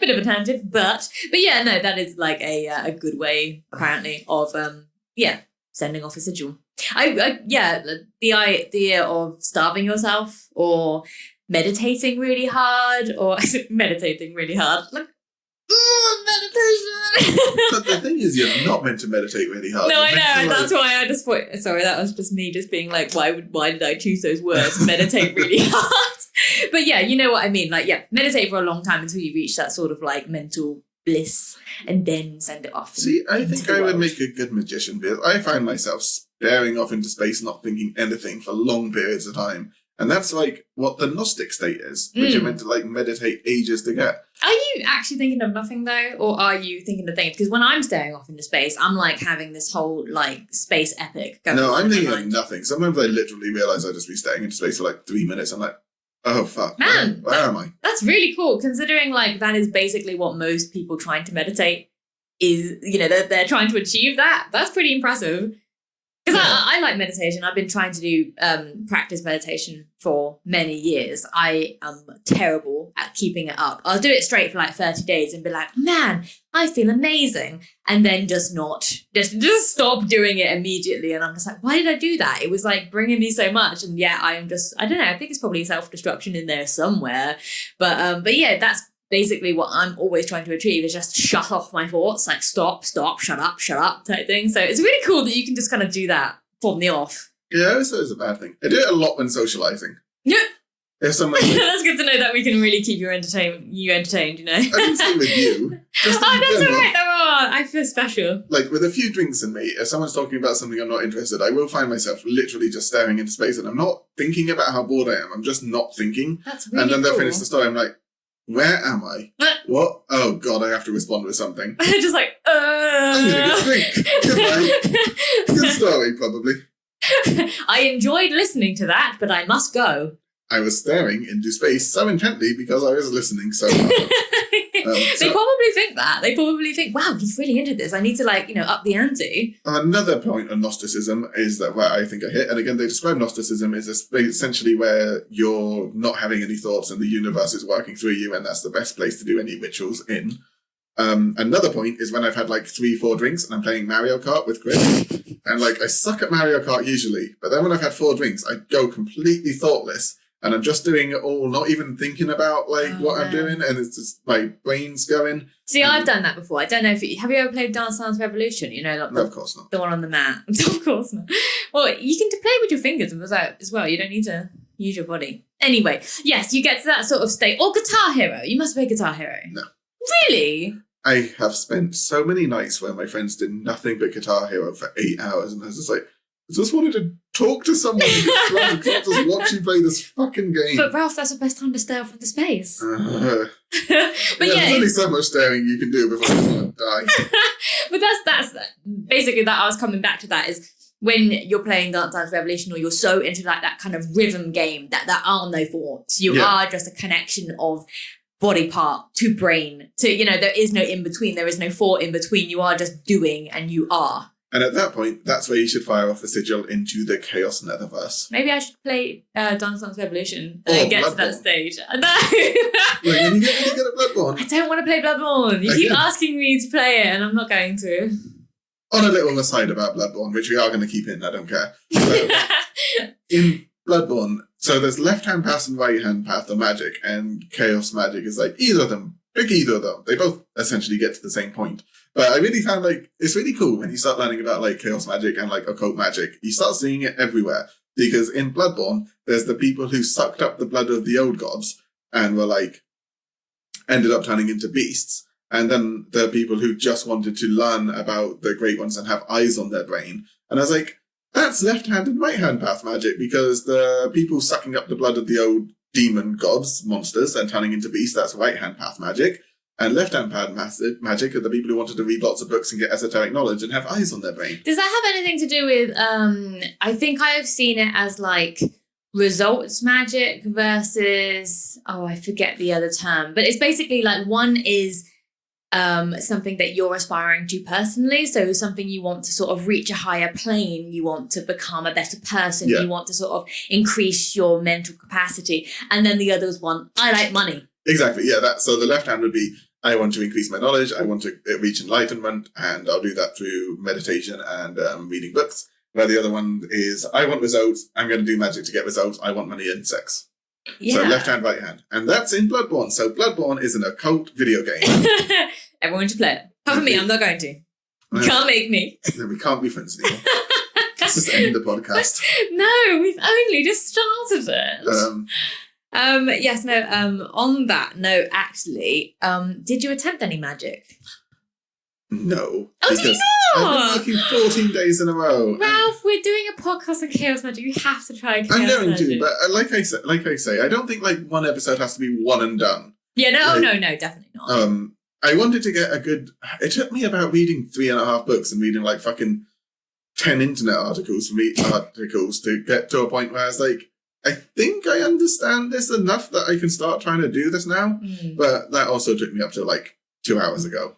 Bit of a tangent, but yeah, no, that is a good way, apparently, of, sending off a sigil. The idea of starving yourself or meditating really hard meditation.
But the thing is, you're not meant to meditate really hard.
No, I know, and that's why I just thought, sorry, that was just me just being why did I choose those words, meditate really hard? But yeah, you know what I mean, meditate for a long time until you reach that sort of mental bliss, and then send it off.
See, I think I would make a good magician, because I find myself staring off into space, not thinking anything for long periods of time, And that's like what the Gnostic state is, which you're meant to like meditate ages to get.
Are you actually thinking of nothing though? Or are you thinking of things? Because when I'm staring off into space, I'm like having this whole like space epic going on.
No, I'm thinking of nothing. Sometimes I literally realise I'll just be staring into space for like 3 minutes. I'm like, oh fuck,
man,
where am I?
That's really cool, considering like that is basically what most people trying to meditate is, you know, they're trying to achieve that. That's pretty impressive. Because I like meditation. I've been trying to do practice meditation for many years. I am terrible at keeping it up. I'll do it straight for like 30 days and be like, man, I feel amazing. And then just stop doing it immediately. And I'm just like, why did I do that? It was like bringing me so much. And yeah, I don't know. I think it's probably self-destruction in there somewhere. But yeah, that's basically what I'm always trying to achieve, is just shut off my thoughts, like stop, shut up type thing. So it's really cool that you can just kind of do that from the off.
Yeah, I always thought it was a bad thing. I do it a lot when socialising.
Yeah.
If someone
That's good to know that we can really keep you entertained, you know.
I didn't say with you. Just
that's all right. I feel special.
Like with a few drinks in me, if someone's talking about something I'm not interested, I will find myself literally just staring into space, and I'm not thinking about how bored I am. I'm just not thinking.
That's really
And then they'll
cool.
finish the story. I'm like, where am I? What? Oh God, I have to respond with something.
Just like,
I'm gonna get a drink. Goodbye. Good story, probably.
I enjoyed listening to that, but I must go.
I was staring into space so intently because I was listening so hard.
They probably think that. They probably think, wow, he's really into this. I need to, like, you know, up the ante.
Another point on Gnosticism is that where I think I hit, and again, they describe Gnosticism as essentially where you're not having any thoughts and the universe is working through you, and that's the best place to do any rituals in. Another point is when I've had like 3-4 drinks and I'm playing Mario Kart with Chris, and like I suck at Mario Kart usually, but then when I've had 4 drinks, I go completely thoughtless. And I'm just doing it all, not even thinking about what I'm doing, and it's just my brain's going.
See, I've done that before. I don't know if have you ever played Dance Dance Revolution? You know, like
no, of course not.
The one on the mat. Of course not. Well, you can play with your fingers as well. You don't need to use your body. Anyway, yes, you get to that sort of state. Or Guitar Hero. You must play Guitar Hero.
No.
Really?
I have spent so many nights where my friends did nothing but Guitar Hero for 8 hours, and I was just like, I just wanted to talk to someone and get drunk, not just watch you play this fucking game.
But Ralph, that's the best time to stare off into space.
But there's only so much staring you can do before you want to die.
But that's basically that. I was coming back to that is when you're playing Dance Dance Revolution, or you're so into like that kind of rhythm game that there are no thoughts. You are just a connection of body part to brain. To, you know, there is no in between. There is no thought in between. You are just doing, and you are.
And at that point, that's where you should fire off a sigil into the Chaos Netherverse.
Maybe I should play Dance Dance Revolution and get to that stage. No!
Like when you get a Bloodborne.
I don't want to play Bloodborne. You keep asking me to play it, and I'm not going to.
On a little aside about Bloodborne, which we are going to keep in, I don't care. So, in Bloodborne, so there's left-hand path and right-hand path of magic, and Chaos Magick is like, either of them. Pick either of them. They both essentially get to the same point. But I really found it's really cool when you start learning about Chaos Magick and occult magic. You start seeing it everywhere. Because in Bloodborne, there's the people who sucked up the blood of the old gods and were ended up turning into beasts. And then there are people who just wanted to learn about the great ones and have eyes on their brain. And I was like, that's left-hand and right-hand path magic, because the people sucking up the blood of the old demon gods, monsters, and turning into beasts, that's right-hand path magic. And left-hand path magic are the people who wanted to read lots of books and get esoteric knowledge and have eyes on their brain.
Does that have anything to do with, I think I have seen it as results magic versus, I forget the other term, but it's basically one is something that you're aspiring to personally. So something you want to sort of reach a higher plane, you want to become a better person, you want to sort of increase your mental capacity. And then the other is one, I like money.
Exactly, yeah. So the left hand would be, I want to increase my knowledge, I want to reach enlightenment, and I'll do that through meditation and reading books. Where the other one is, I want results, I'm going to do magic to get results, I want money and sex. Yeah. So left hand, right hand. And that's in Bloodborne. So Bloodborne is an occult video game.
Everyone should play it. Apart from me, I'm not going to. You can't make me.
No, we can't be friends anymore. Let's just end the podcast.
No, we've only just started it. On that note, actually, did you attempt any magic?
No.
Oh, did you
I've
not?
been working 14 days in a row.
Ralph, we're doing a podcast on Chaos Magick. You have to try Chaos Magick.
I'm going to, but like I say, I don't think like one episode has to be one and done.
Yeah, no,
like,
no, definitely not.
I wanted to get a good... It took me about reading 3.5 books and reading like fucking 10 internet articles to get to a point where I was like, I think I understand this enough that I can start trying to do this now. But that also took me up to like 2 hours ago.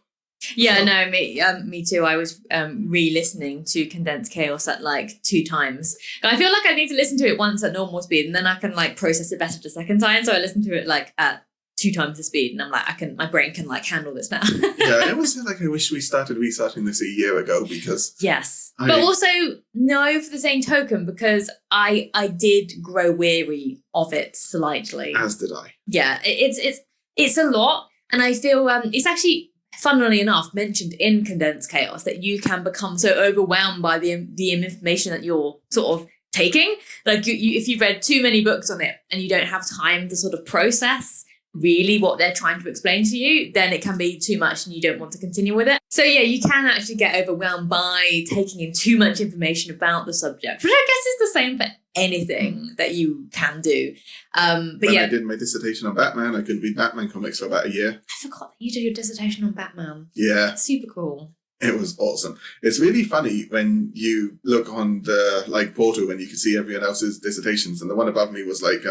Yeah, no, me too. I was re-listening to Condensed Chaos at like 2 times. And I feel like I need to listen to it once at normal speed, and then I can like process it better the second time. So I listened to it like at 2 times the speed, and I'm like, my brain can like handle this now.
Yeah, it was like I wish we started researching this a year ago because
yes, but also no, for the same token, because I did grow weary of it slightly.
As did I.
Yeah, it's a lot, and I feel it's actually, funnily enough, mentioned in Condensed Chaos that you can become so overwhelmed by the information that you're sort of taking. Like you if you've read too many books on it and you don't have time to sort of process really what they're trying to explain to you, then it can be too much and you don't want to continue with it. So yeah, you can actually get overwhelmed by taking in too much information about the subject, which I guess is the same for anything that you can do. But
when
yeah,
I did my dissertation on Batman, I couldn't read Batman comics for about a year.
I forgot that you did your dissertation on Batman.
Yeah.
That's super cool.
It was awesome. It's really funny when you look on the like portal and you can see everyone else's dissertations, and the one above me was like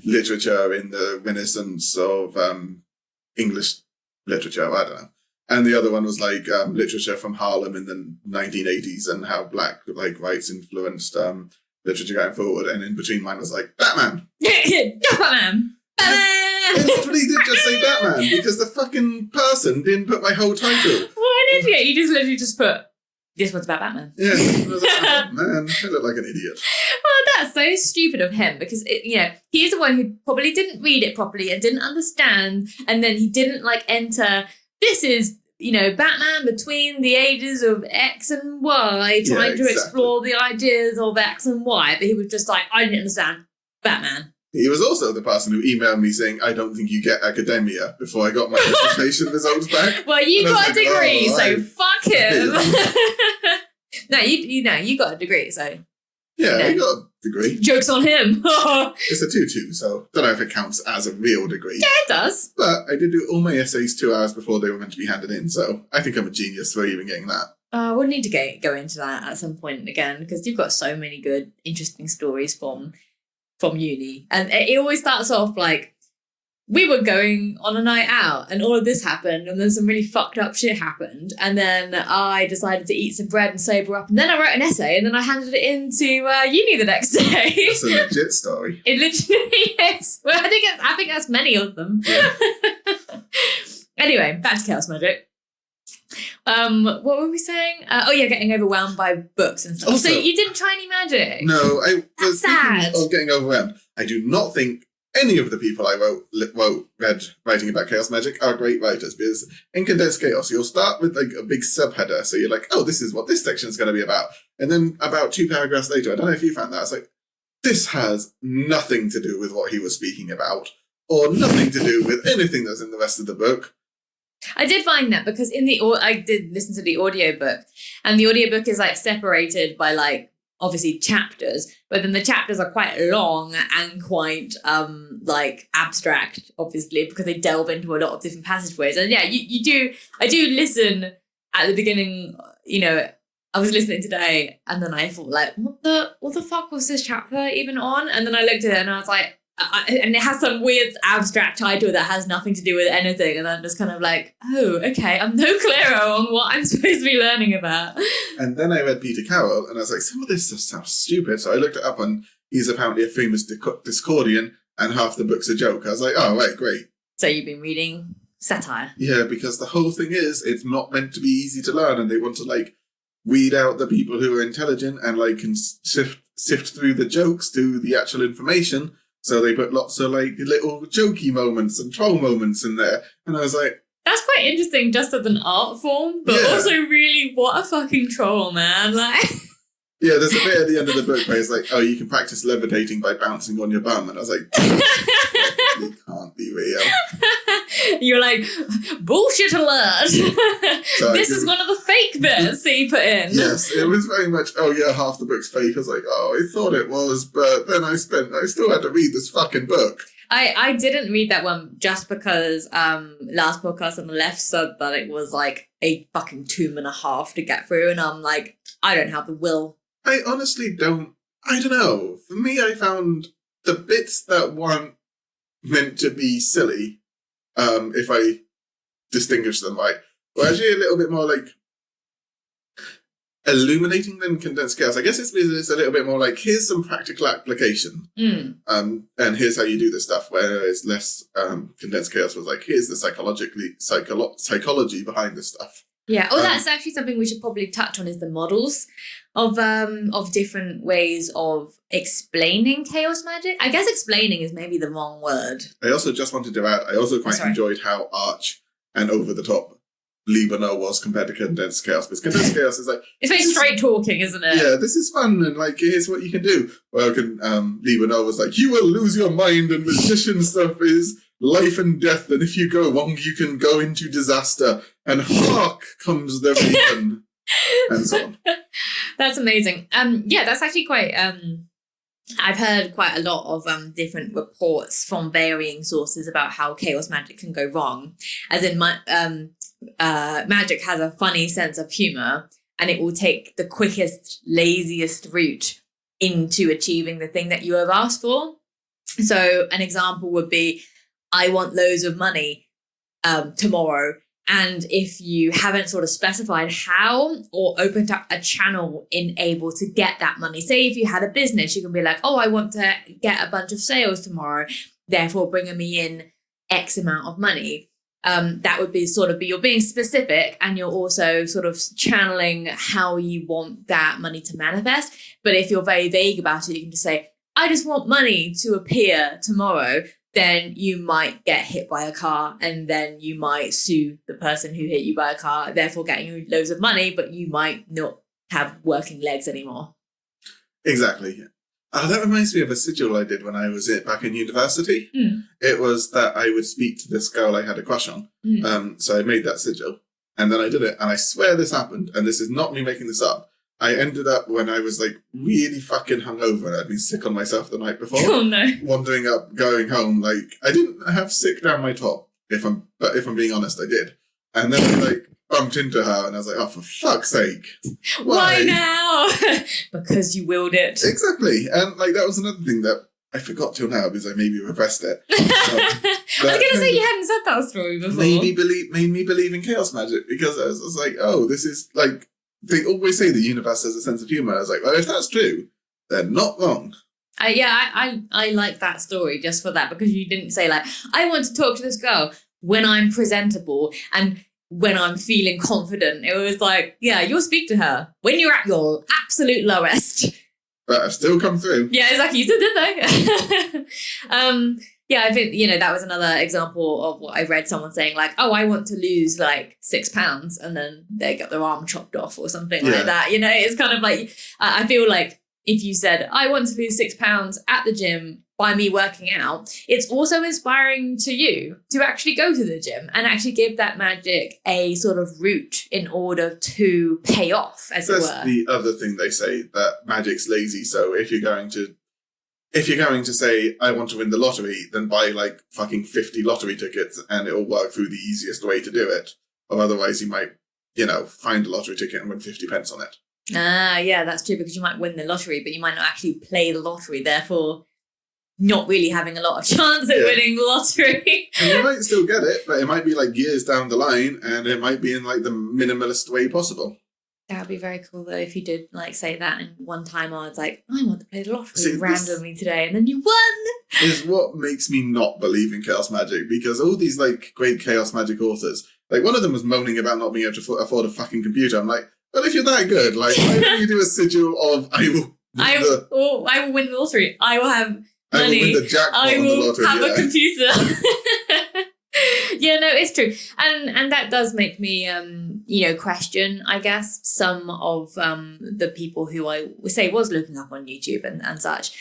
literature in the Renaissance of English literature, I don't know. And the other one was like literature from Harlem in the 1980s and how black like rights influenced literature going forward. And in between mine was like Batman.
Batman.
It literally did just say Batman because the fucking person didn't put my whole title.
What an idiot. You just literally just put, this one's about Batman.
Yeah. I was like, oh, man, I look like an idiot.
Well, that's so stupid of him because, he's the one who probably didn't read it properly and didn't understand. And then he didn't enter, this is, Batman between the ages of X and Y, trying to explore the ideas of X and Y. But he was just like, I didn't understand Batman.
He was also the person who emailed me saying, I don't think you get academia before I got my dissertation results back.
Well, you got a degree, so fuck him. No, you got a degree, so.
Yeah, I got a degree.
Joke's on him.
It's a 2-2, so don't know if it counts as a real degree.
Yeah, it does.
But I did do all my essays 2 hours before they were meant to be handed in, so I think I'm a genius for even getting that.
We'll need to go into that at some point again, because you've got so many good, interesting stories from uni. And it always starts off like, we were going on a night out and all of this happened and then some really fucked up shit happened. And then I decided to eat some bread and sober up. And then I wrote an essay and then I handed it in to uni the next day.
It's a legit story.
It literally is. Well, I think that's many of them. Yeah. Anyway, back to Chaos Magick. What were we saying? Getting overwhelmed by books and stuff.
Also,
so you didn't try any magic?
No, I was
sad.
Of getting overwhelmed. I do not think any of the people I read writing about Chaos Magick are great writers, because in Condensed Chaos, you'll start with like a big subheader. So you're like, oh, this is what this section is going to be about. And then about 2 paragraphs later, I don't know if you found that, it's like, this has nothing to do with what he was speaking about, or nothing to do with anything that's in the rest of the book.
I did find that because I did listen to the audiobook, and the audiobook is like separated by like obviously chapters, but then the chapters are quite long and quite like abstract, obviously, because they delve into a lot of different passageways. And yeah, I do listen at the beginning, I was listening today and then I thought like, what the fuck was this chapter even on? And then I looked at it and I was like, and it has some weird abstract title that has nothing to do with anything, and I'm just kind of like, oh, okay, I'm no clearer on what I'm supposed to be learning about.
And then I read Peter Carroll, and I was like, some of this just sounds stupid. So I looked it up, and he's apparently a famous Discordian, and half the book's a joke. I was like, oh, right, great.
So you've been reading satire?
Yeah, because the whole thing is, it's not meant to be easy to learn, and they want to like weed out the people who are intelligent and like can sift through the jokes to the actual information. So they put lots of like little jokey moments and troll moments in there. And I was like,
that's quite interesting just as an art form, but also really what a fucking troll, man. Like
yeah, there's a bit at the end of the book where it's like, oh, you can practice levitating by bouncing on your bum. And I was like, it can't be real.
You're like, bullshit alert.
So
This is one of the fake bits that you put in.
Yes, it was very much, oh yeah, half the book's fake. I was like, oh, I thought it was, but then I still had to read this fucking book.
I didn't read that one just because last podcast on the left said that it was like a fucking 2.5 to get through, and I'm like, I don't have the will.
I honestly don't. I don't know. For me, I found the bits that weren't meant to be silly, if I distinguish them right, were actually a little bit more like illuminating than Condensed Chaos. I guess it's a little bit more like, here's some practical application, and here's how you do this stuff, whereas less Condensed Chaos was like, here's the psychology behind this stuff.
Yeah. Oh, that's actually something we should probably touch on, is the models of different ways of explaining chaos magic. I guess explaining is maybe the wrong word.
I also just wanted to add, I also quite enjoyed how arch and over the top Libano was compared to Condensed Chaos, because Condensed Chaos is like,
it's very straight talking, isn't it?
Yeah, this is fun, and like, here's what you can do. Well, Libano was like, you will lose your mind, and magician stuff is life and death, and if you go wrong, you can go into disaster, and hark comes the raven, and so on.
That's amazing. Yeah, that's actually quite. I've heard quite a lot of different reports from varying sources about how chaos magic can go wrong. As in, magic has a funny sense of humor, and it will take the quickest, laziest route into achieving the thing that you have asked for. So an example would be, I want loads of money tomorrow. And if you haven't sort of specified how or opened up a channel in able to get that money, say if you had a business, you can be like, oh, I want to get a bunch of sales tomorrow, therefore bringing me in X amount of money. That would be you're being specific, and you're also sort of channeling how you want that money to manifest. But if you're very vague about it, you can just say, I just want money to appear tomorrow. Then you might get hit by a car, and then you might sue the person who hit you by a car, therefore getting you loads of money, but you might not have working legs anymore.
Exactly. That reminds me of a sigil I did when I was back in university. It was that I would speak to this girl I had a crush on. So I made that sigil, and then I did it, and I swear this happened, and this is not me making this up. I ended up, when I was like really fucking hungover and I'd been sick on myself the night before.
Oh no.
Wandering up, going home, like, I didn't have sick down my top, but if I'm being honest, I did. And then I like bumped into her and I was like, oh, for fuck's sake.
Why now? Because you willed it.
Exactly. And like, that was another thing that I forgot till now because I maybe repressed it.
I was going to say, you hadn't said that story before.
Made me believe in chaos magic, because I was like, oh, this is like, they always say the universe has a sense of humor. I was like, well, if that's true, they're not wrong.
I like that story just for that, because you didn't say like, I want to talk to this girl when I'm presentable and when I'm feeling confident. It was like, yeah, you'll speak to her when you're at your absolute lowest.
But I've still come through.
Yeah, exactly. You did, didn't they? Yeah, I think, that was another example of what I read someone saying, like, oh, I want to lose like 6 pounds, and then they get their arm chopped off or something like that. It's kind of like, I feel like if you said, I want to lose 6 pounds at the gym by me working out, it's also inspiring to you to actually go to the gym and actually give that magic a sort of route in order to pay off, as it were.
That's the other thing they say, that magic's lazy. So if you're going to say, I want to win the lottery, then buy like fucking 50 lottery tickets and it'll work through the easiest way to do it. Or otherwise you might, find a lottery ticket and win 50 pence on it.
Ah, yeah, that's true, because you might win the lottery, but you might not actually play the lottery, therefore not really having a lot of chance at winning the lottery.
And you might still get it, but it might be like years down the line, and it might be in like the minimalist way possible.
That would be very cool, though, if you did like say that, and one time I was like, I want to play the lottery randomly today, and then you won.
Is what makes me not believe in chaos magic, because all these like great chaos magic authors, like one of them was moaning about not being able to afford a fucking computer. I'm like, well, if you're that good, like, why don't you do a sigil of I will
win the lottery. I will have money.
I will win the jackpot on the lottery.
I will have a computer. Yeah, no, it's true. And that does make me, question, I guess, some of the people who I say was looking up on YouTube and such.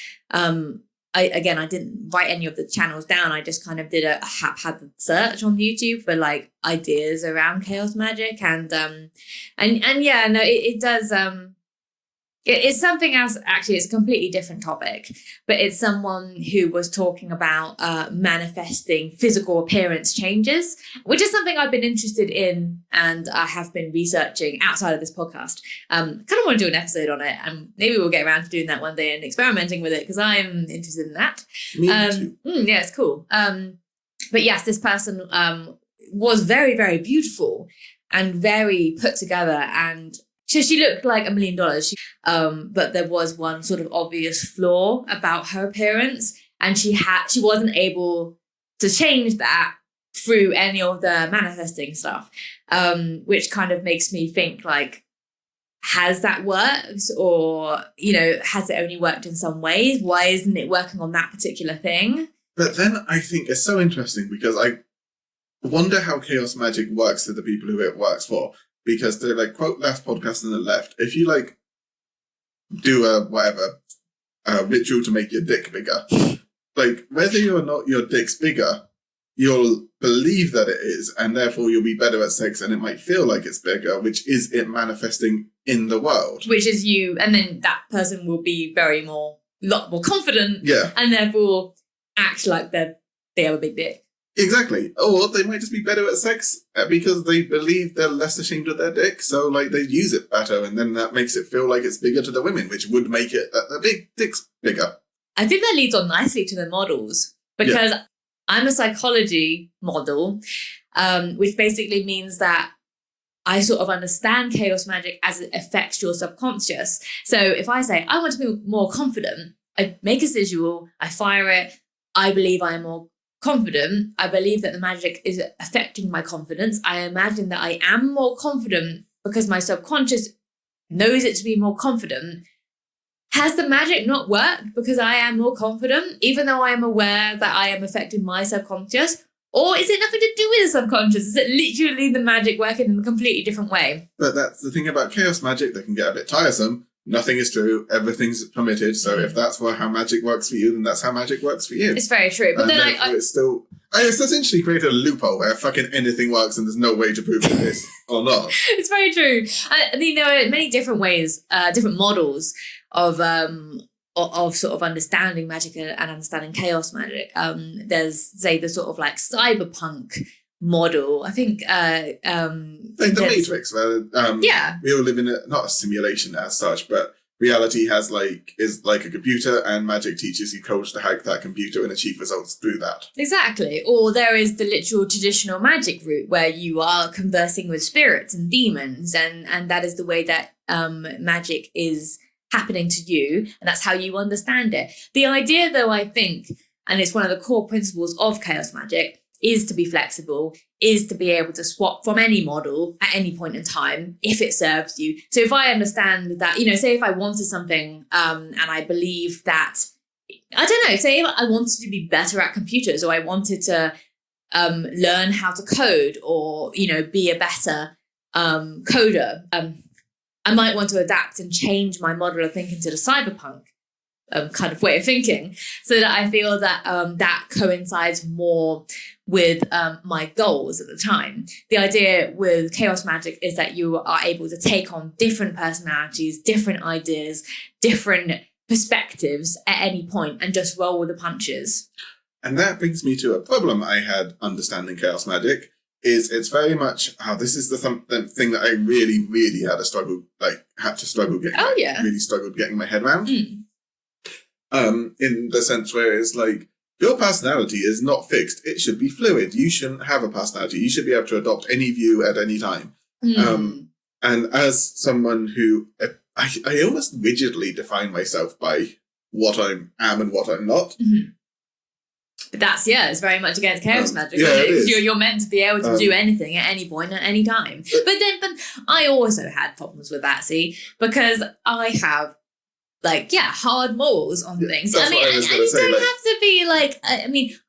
I didn't write any of the channels down. I just kind of did a haphazard search on YouTube for like ideas around Chaos Magick, and yeah, no, it does. It's something else. Actually, it's a completely different topic, but it's someone who was talking about manifesting physical appearance changes, which is something I've been interested in and I have been researching outside of this podcast. Kind of want to do an episode on it, and maybe we'll get around to doing that one day and experimenting with it, because I'm interested in that.
Me too.
Yeah, it's cool. But yes, this person was very, very beautiful and very put together, and so she looked like $1 million. But there was one sort of obvious flaw about her appearance, and she wasn't able to change that through any of the manifesting stuff, which kind of makes me think, like, has that worked, or, you know, has it only worked in some ways? Why isn't it working on that particular thing?
But then I think it's so interesting, because I wonder how Chaos Magick works to the people who it works for. Because they're like, quote last podcast on the left, if you like do a ritual to make your dick bigger, like whether or not your dick's bigger, you'll believe that it is, and therefore you'll be better at sex, and it might feel like it's bigger, which is it manifesting in the world. Which
is you, and then that person will be lot more confident,
yeah,
and therefore act like they have a big dick.
Exactly. Or they might just be better at sex because they believe they're less ashamed of their dick, so like they use it better, and then that makes it feel like it's bigger to the women, which would make it a big dick's bigger.
I think that leads on nicely to the models, because I'm a psychology model, which basically means that I sort of understand Chaos Magick as it affects your subconscious. So if I say, I want to be more confident, I make a visual, I fire it, I believe I am more confident, I believe that the magic is affecting my confidence. I imagine that I am more confident because my subconscious knows it to be more confident. Has the magic not worked because I am more confident, even though I am aware that I am affecting my subconscious? Or is it nothing to do with the subconscious? Is it literally the magic working in a completely different way?
But that's the thing about Chaos Magick, they can get a bit tiresome. Nothing is true. Everything's permitted. So if that's how magic works for you, then that's how magic works for you.
It's very true. But
and
then
it's essentially created a loophole where fucking anything works and there's no way to prove it is or not.
It's very true. I mean, there are many different ways, different models of sort of understanding magic and understanding Chaos Magick. There's, say, the sort of like cyberpunk model. I think
like the Matrix, where we all live in not a simulation as such, but reality is like a computer, and magic teaches you codes to hack that computer and achieve results through that.
Exactly. Or there is the literal traditional magic route, where you are conversing with spirits and demons, and that is the way that magic is happening to you, and that's how you understand it. The idea, though, I think, and it's one of the core principles of Chaos Magick, is to be flexible, is to be able to swap from any model at any point in time if it serves you. So if I understand that, say if I wanted something and I believe that, I don't know, say if I wanted to be better at computers, or I wanted to learn how to code, or, be a better coder, I might want to adapt and change my model of thinking to the cyberpunk kind of way of thinking, so that I feel that that coincides more with my goals at the time. The idea with Chaos Magick is that you are able to take on different personalities, different ideas, different perspectives at any point, and just roll with the punches.
And that brings me to a problem I had understanding Chaos Magick. It's very much how this is the thing that I really, really had to struggle getting. Really struggled getting my head around. In the sense where it's like, your personality is not fixed. It should be fluid. You shouldn't have a personality. You should be able to adopt any view at any time. And as someone who, I almost rigidly define myself by what I am and what I'm not.
But that's, it's very much against Chaos Magick.
Yeah, it is.
You're meant to be able to do anything at any point, at any time. But I also had problems with that, because I have hard morals on things.
I mean,
and you don't have to be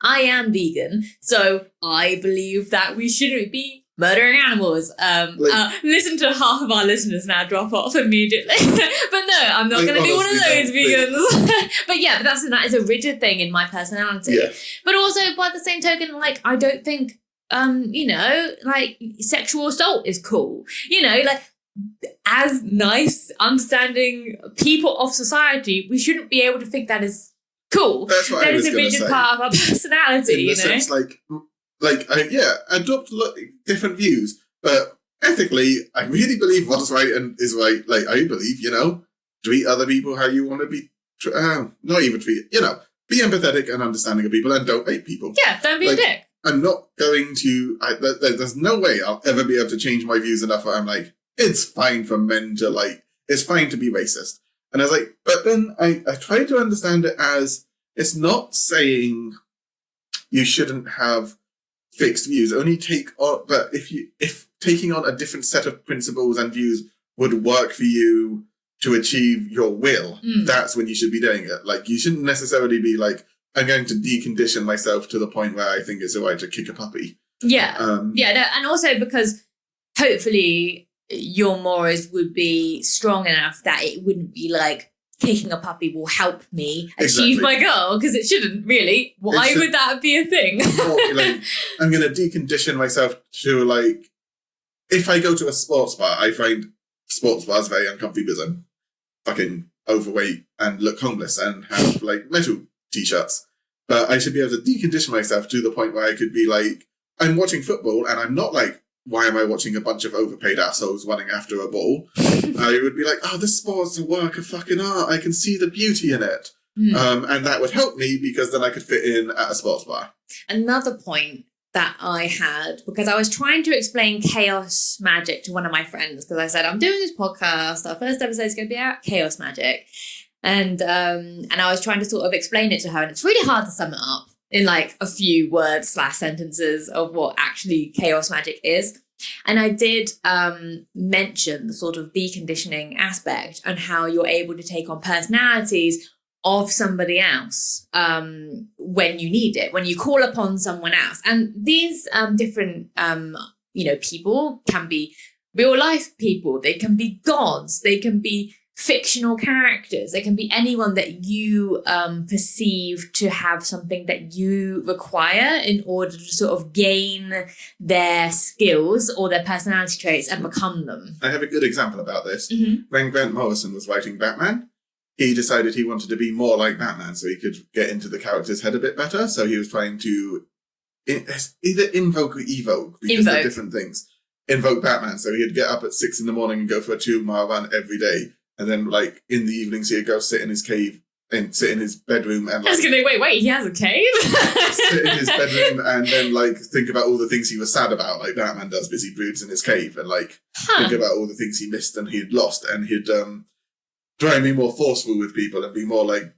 I am vegan, so I believe that we shouldn't be murdering animals. Listen to half of our listeners now drop off immediately. But no, I'm not going to be one of those vegans. But yeah, that is a rigid thing in my personality.
Yeah.
But also, by the same token, like, I don't think, like, sexual assault is cool. Like, as nice, understanding people of society, we shouldn't be able to think that is cool.
That's what
that
I was
is a rigid part of our personality,
in the sense, adopt different views, but ethically, I really believe what's right and is right. Like, I believe, treat other people how you want to be, not even treat, be empathetic and understanding of people and don't hate people.
Yeah, don't be a dick.
I'm not going to, there's no way I'll ever be able to change my views enough where I'm like, it's fine for men to it's fine to be racist. And I was like, but then I try to understand it as, it's not saying you shouldn't have fixed views. Only take on, but if taking on a different set of principles and views would work for you to achieve your will, that's when you should be doing it. Like, you shouldn't necessarily be like, I'm going to decondition myself to the point where I think it's all right to kick a puppy.
Yeah. And also because hopefully your morals would be strong enough that it wouldn't be like, kicking a puppy will help me achieve my goal, because it shouldn't really. Why would that be a thing?
I'm going to decondition myself to, like, if I go to a sports bar, I find sports bars very uncomfy because I'm fucking overweight and look homeless and have, like, metal t-shirts. But I should be able to decondition myself to the point where I could be like, I'm watching football and I'm not like, why am I watching a bunch of overpaid assholes running after a ball? I would be like, oh, this sport's a work of fucking art. I can see the beauty in it. And that would help me because then I could fit in at a sports bar.
Another point that I had, because I was trying to explain Chaos Magick to one of my friends, because I said, I'm doing this podcast. Our first episode is going to be about Chaos Magick. And I was trying to sort of explain it to her. And it's really hard to sum it up in like a few words / sentences of what actually Chaos Magick is. And I did mention the sort of deconditioning aspect and how you're able to take on personalities of somebody else when you need it, when you call upon someone else. And these different, people can be real life people. They can be gods. They can be fictional characters. They can be anyone that you perceive to have something that you require in order to sort of gain their skills or their personality traits and become them.
I have a good example about this.
Mm-hmm.
When Grant Morrison was writing Batman, he decided he wanted to be more like Batman so he could get into the character's head a bit better. So he was trying to either invoke or evoke, because they're different things. Invoke Batman. So he'd get up at 6 a.m. and go for a 2-mile run every day. And then, like, in the evenings, he'd go sit in his cave and sit in his bedroom and, like...
I was going to wait, he has a cave?
Sit in his bedroom and then, like, think about all the things he was sad about, like Batman does, because he broods in his cave, and, like, think about all the things he missed and he'd lost, and he'd try and be more forceful with people and be more, like,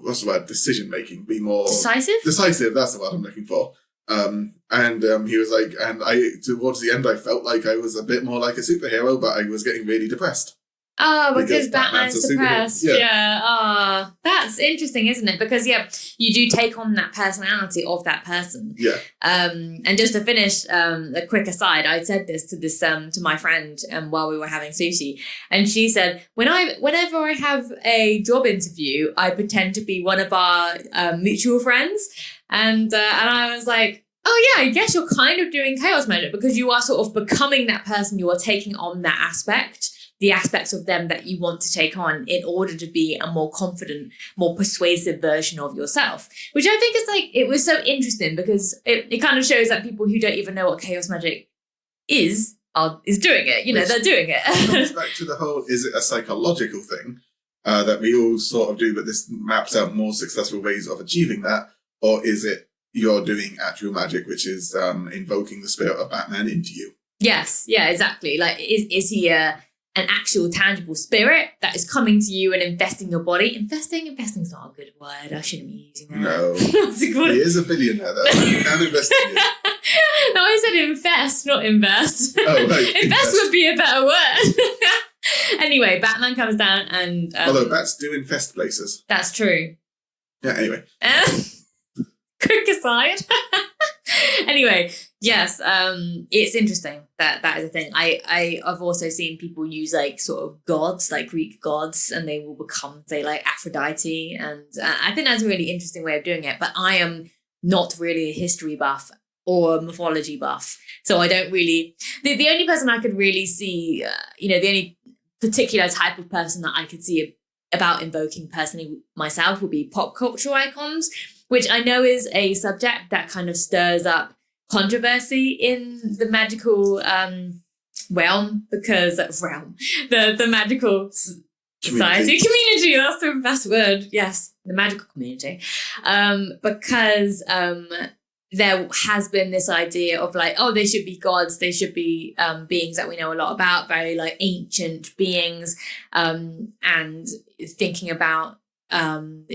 what's the word? Decision-making. Be more...
Decisive?
Decisive, that's the word I'm looking for. He was like, and towards the end, I felt like I was a bit more like a superhero, but I was getting really depressed.
Oh, because Batman's depressed. Yeah. Oh, that's interesting, isn't it? Because, you do take on that personality of that person.
Yeah.
And just to finish, a quick aside, I said this to my friend while we were having sushi, and she said, whenever I have a job interview, I pretend to be one of our mutual friends, and I was like, oh yeah, I guess you're kind of doing Chaos Magick, because you are sort of becoming that person. You are taking on that aspect, the aspects of them that you want to take on in order to be a more confident, more persuasive version of yourself. Which I think is like, it was so interesting because it kind of shows that people who don't even know what Chaos Magick is doing it. They're doing it.
It comes back to the whole, is it a psychological thing that we all sort of do, but this maps out more successful ways of achieving that? Or is it you're doing actual magic, which is invoking the spirit of Batman into you? Yes,
yeah, exactly. Like, is he an actual tangible spirit that is coming to you and investing your body? Investing's not a good word. I shouldn't be using that.
No. He is a billionaire, though. You can invest in you.
No, I said invest, not invest.
Oh, right.
Invest would be a better word. Anyway, Batman comes down and...
although bats do infest places.
That's true.
Yeah, anyway.
Quick aside. Anyway, Yes, it's interesting that is a thing. I've also seen people use like sort of gods, like Greek gods, and they will become, say, like Aphrodite, and I think that's a really interesting way of doing it. But I am not really a history buff or a mythology buff, so I don't really. The only person I could really see, the only particular type of person that I could see about invoking personally myself would be pop culture icons, which I know is a subject that kind of stirs up controversy in the magical realm, because the magical society community, that's the best word, yes, the magical community, because there has been this idea of like, oh, they should be gods, they should be beings that we know a lot about, very like ancient beings, and thinking about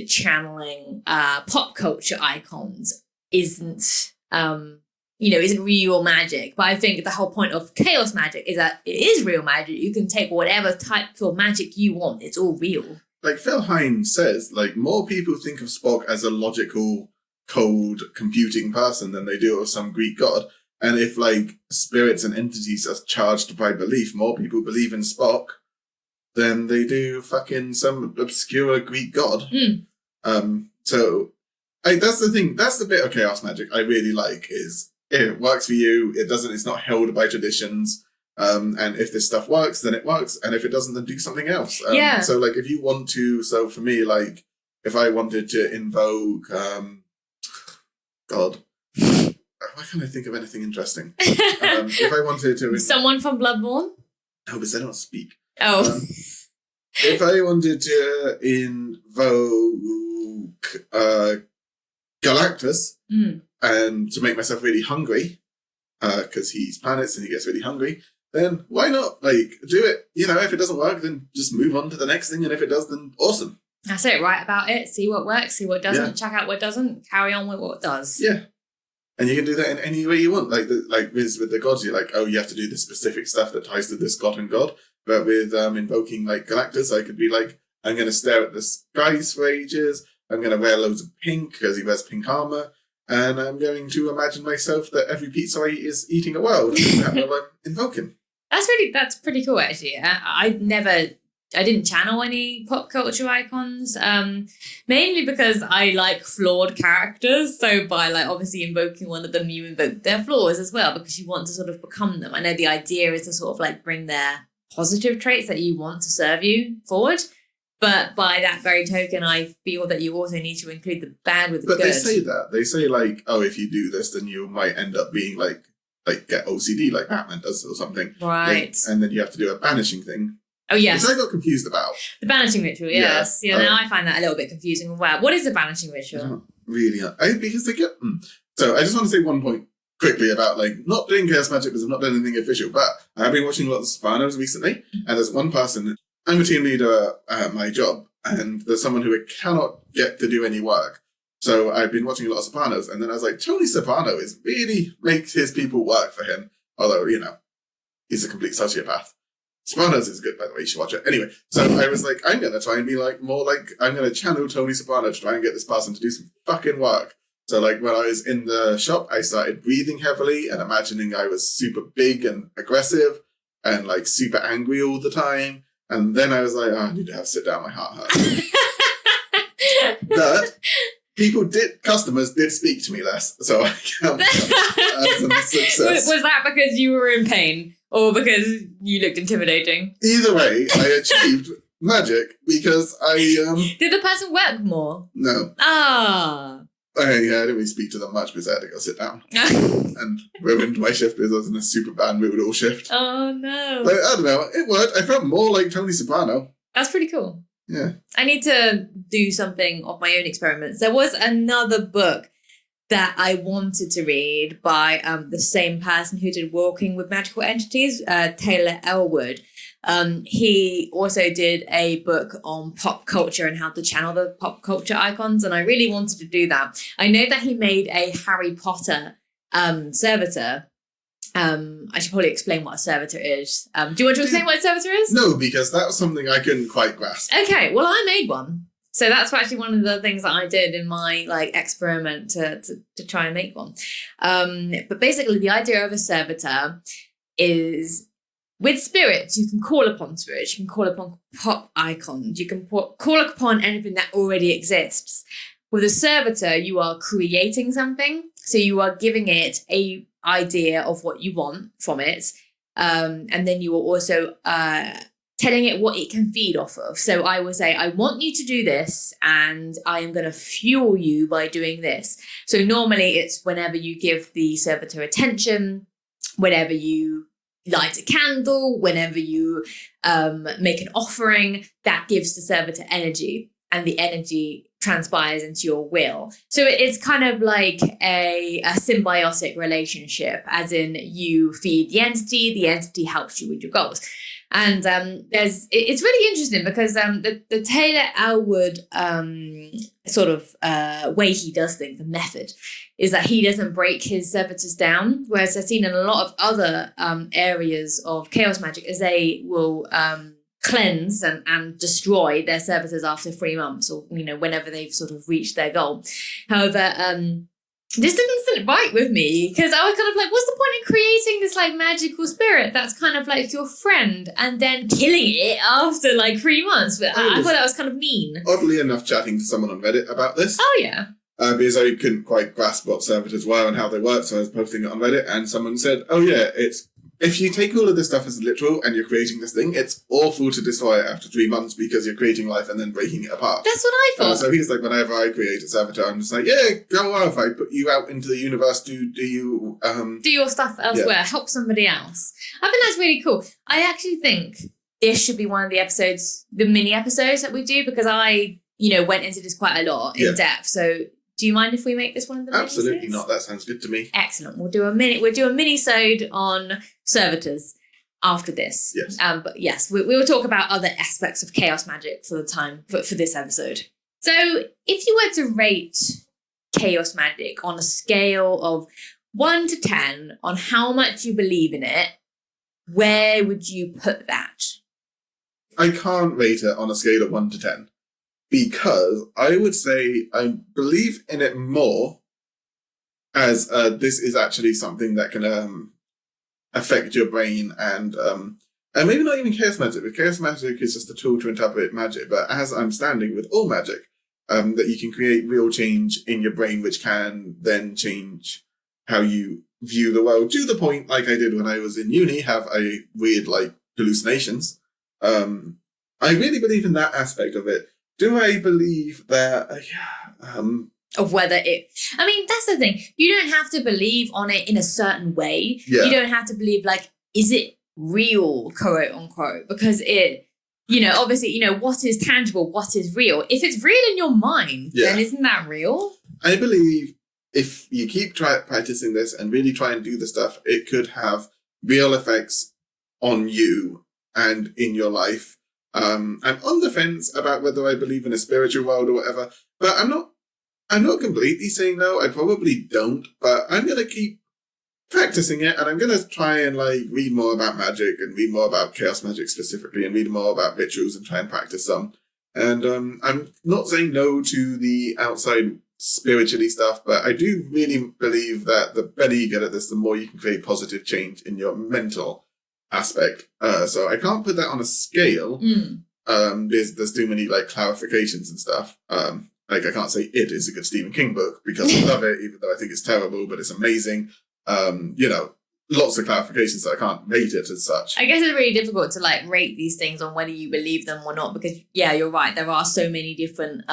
channeling pop culture icons isn't real magic. But I think the whole point of Chaos Magick is that it is real magic. You can take whatever type of magic you want. It's all real.
Like Phil Hines says, like more people think of Spock as a logical, cold, computing person than they do of some Greek god. And if like spirits and entities are charged by belief, more people believe in Spock than they do fucking some obscure Greek god. So that's the thing. That's the bit of Chaos Magick I really like, is it works for you. It's not held by traditions. And if this stuff works, then it works. And if it doesn't, then do something else. So like if you want to, so for me, like if I wanted to invoke, God, why can't I think of anything interesting? If I wanted to...
Someone from Bloodborne?
No, because they don't speak.
Oh.
If I wanted to invoke Galactus and to make myself really hungry, because he eats planets and he gets really hungry, then why not like do it? If it doesn't work, then just move on to the next thing, and if it does, then awesome.
That's it. Write about it. See what works. See what doesn't. Check out what doesn't. Carry on with what does.
Yeah, and you can do that in any way you want. Like with the gods, you're like, oh, you have to do the specific stuff that ties to this god and god. But with invoking like Galactus, I could be like, I'm going to stare at the skies for ages. I'm going to wear loads of pink because he wears pink armor. And I'm going to imagine myself that every pizza I eat is eating a world. That's what I'm invoking.
That's pretty cool, actually. I didn't channel any pop culture icons, mainly because I like flawed characters. So by like obviously invoking one of them, you invoke their flaws as well, because you want to sort of become them. I know the idea is to sort of like bring their positive traits that you want to serve you forward. But by that very token, I feel that you also need to include the bad with the good.
But they say that. They say like, oh, if you do this, then you might end up being like get OCD like Batman does or something.
Right.
And then you have to do a banishing thing.
Oh, yes.
Which I got confused about.
The banishing ritual, yes. Yeah, now I find that a little bit confusing. Wow. What is the banishing ritual?
Really? Because they get... So I just want to say one point quickly about like not doing Chaos Magick because I've not done anything official, but I have been watching a lot of Sopranos recently, and there's one person... I'm a team leader at my job, and there's someone who cannot get to do any work. So I've been watching a lot of Sopranos, and then I was like, Tony Soprano really makes his people work for him. Although, he's a complete sociopath. Sopranos is good, by the way, you should watch it. Anyway, so I was like, I'm going to try and be like, more like, I'm going to channel Tony Soprano to try and get this person to do some fucking work. So like when I was in the shop, I started breathing heavily and imagining I was super big and aggressive and like super angry all the time. And then I was like, I need to have sit down, my heart hurts. But customers did speak to me less, so I count that as a success.
Was that because you were in pain or because you looked intimidating?
Either way, I achieved magic because I...
Did the person work more?
No.
Ah.
I didn't really speak to them much because I had to go sit down. And ruined my shift because I was in a super bad mood all shift.
Oh, no.
But I don't know, it worked. I felt more like Tony Soprano.
That's pretty cool.
Yeah.
I need to do something of my own experiments. There was another book that I wanted to read by the same person who did Walking with Magical Entities, Taylor Elwood. He also did a book on pop culture and how to channel the pop culture icons, and I really wanted to do that. I know that he made a Harry Potter servitor. I should probably explain what a servitor is. Do you want to explain what a servitor is?
No, because that was something I couldn't quite grasp.
Okay, well, I made one. So that's actually one of the things that I did in my like experiment to try and make one. But basically the idea of a servitor is with spirits, you can call upon spirits, you can call upon pop icons, you can call upon anything that already exists. With a servitor, you are creating something. So you are giving it a idea of what you want from it. And then you are also telling it what it can feed off of. So I will say, I want you to do this and I am going to fuel you by doing this. So normally it's whenever you give the servitor attention, whenever you light a candle, whenever you make an offering, that gives the servitor energy, and the energy transpires into your will. So it's kind of like a symbiotic relationship, as in you feed the entity helps you with your goals. And it's really interesting because the Taylor Elwood sort of way he does things, the method, is that he doesn't break his servitors down. Whereas I've seen in a lot of other areas of chaos magic, is they will cleanse and destroy their servitors after 3 months, or whenever they've sort of reached their goal. However, this didn't sit right with me, because I was kind of like, what's the point in creating this like magical spirit that's kind of like your friend and then killing it after like 3 months? But I thought that was kind of mean.
Oddly enough, chatting to someone on Reddit about this.
Oh yeah.
Because I couldn't quite grasp what servitors were and how they work, so I was posting it on Reddit, and someone said, oh yeah, if you take all of this stuff as literal and you're creating this thing, it's awful to destroy it after 3 months because you're creating life and then breaking it apart.
That's what I thought.
So he's like, whenever I create a servitor, I'm just like, yeah, go off. I put you out into the universe to do your stuff
elsewhere. Yeah. Help somebody else. I think that's really cool. I actually think this should be one of the episodes, the mini episodes that we do, because I, went into this quite a lot in depth. So do you mind if we make this one of the
Absolutely not. That sounds good to me.
Excellent. We'll do a mini-sode on servitors after this.
Yes.
But yes, we will talk about other aspects of chaos magic for the time for this episode. So if you were to rate chaos magic on a scale of 1 to 10 on how much you believe in it, where would you put that?
I can't rate it on a scale of 1 to 10. Because I would say I believe in it more as this is actually something that can affect your brain and maybe not even chaos magic. But chaos magic is just a tool to interpret magic. But as I'm standing with all magic, that you can create real change in your brain, which can then change how you view the world, to the point, like I did when I was in uni, have a weird like hallucinations. I really believe in that aspect of it. Do I believe that,
of whether it... I mean, that's the thing. You don't have to believe on it in a certain way.
Yeah.
You don't have to believe, like, is it real, quote unquote? Because it, obviously, what is tangible, what is real? If it's real in your mind, then isn't that real?
I believe if you keep practicing this and really try and do the stuff, it could have real effects on you and in your life. I'm on the fence about whether I believe in a spiritual world or whatever, but I'm not completely saying no. I probably don't, but I'm going to keep practicing it, and I'm going to try and like read more about magic and read more about chaos magic specifically, and read more about rituals and try and practice some. And I'm not saying no to the outside spiritually stuff, but I do really believe that the better you get at this, the more you can create positive change in your mental aspect. So I can't put that on a scale. There's too many like clarifications and stuff. Like I can't say It is a good Stephen King book because I love it, even though I think it's terrible, but it's amazing. Lots of clarifications, so I can't rate it as such.
I guess it's really difficult to like rate these things on whether you believe them or not, because you're right, there are so many different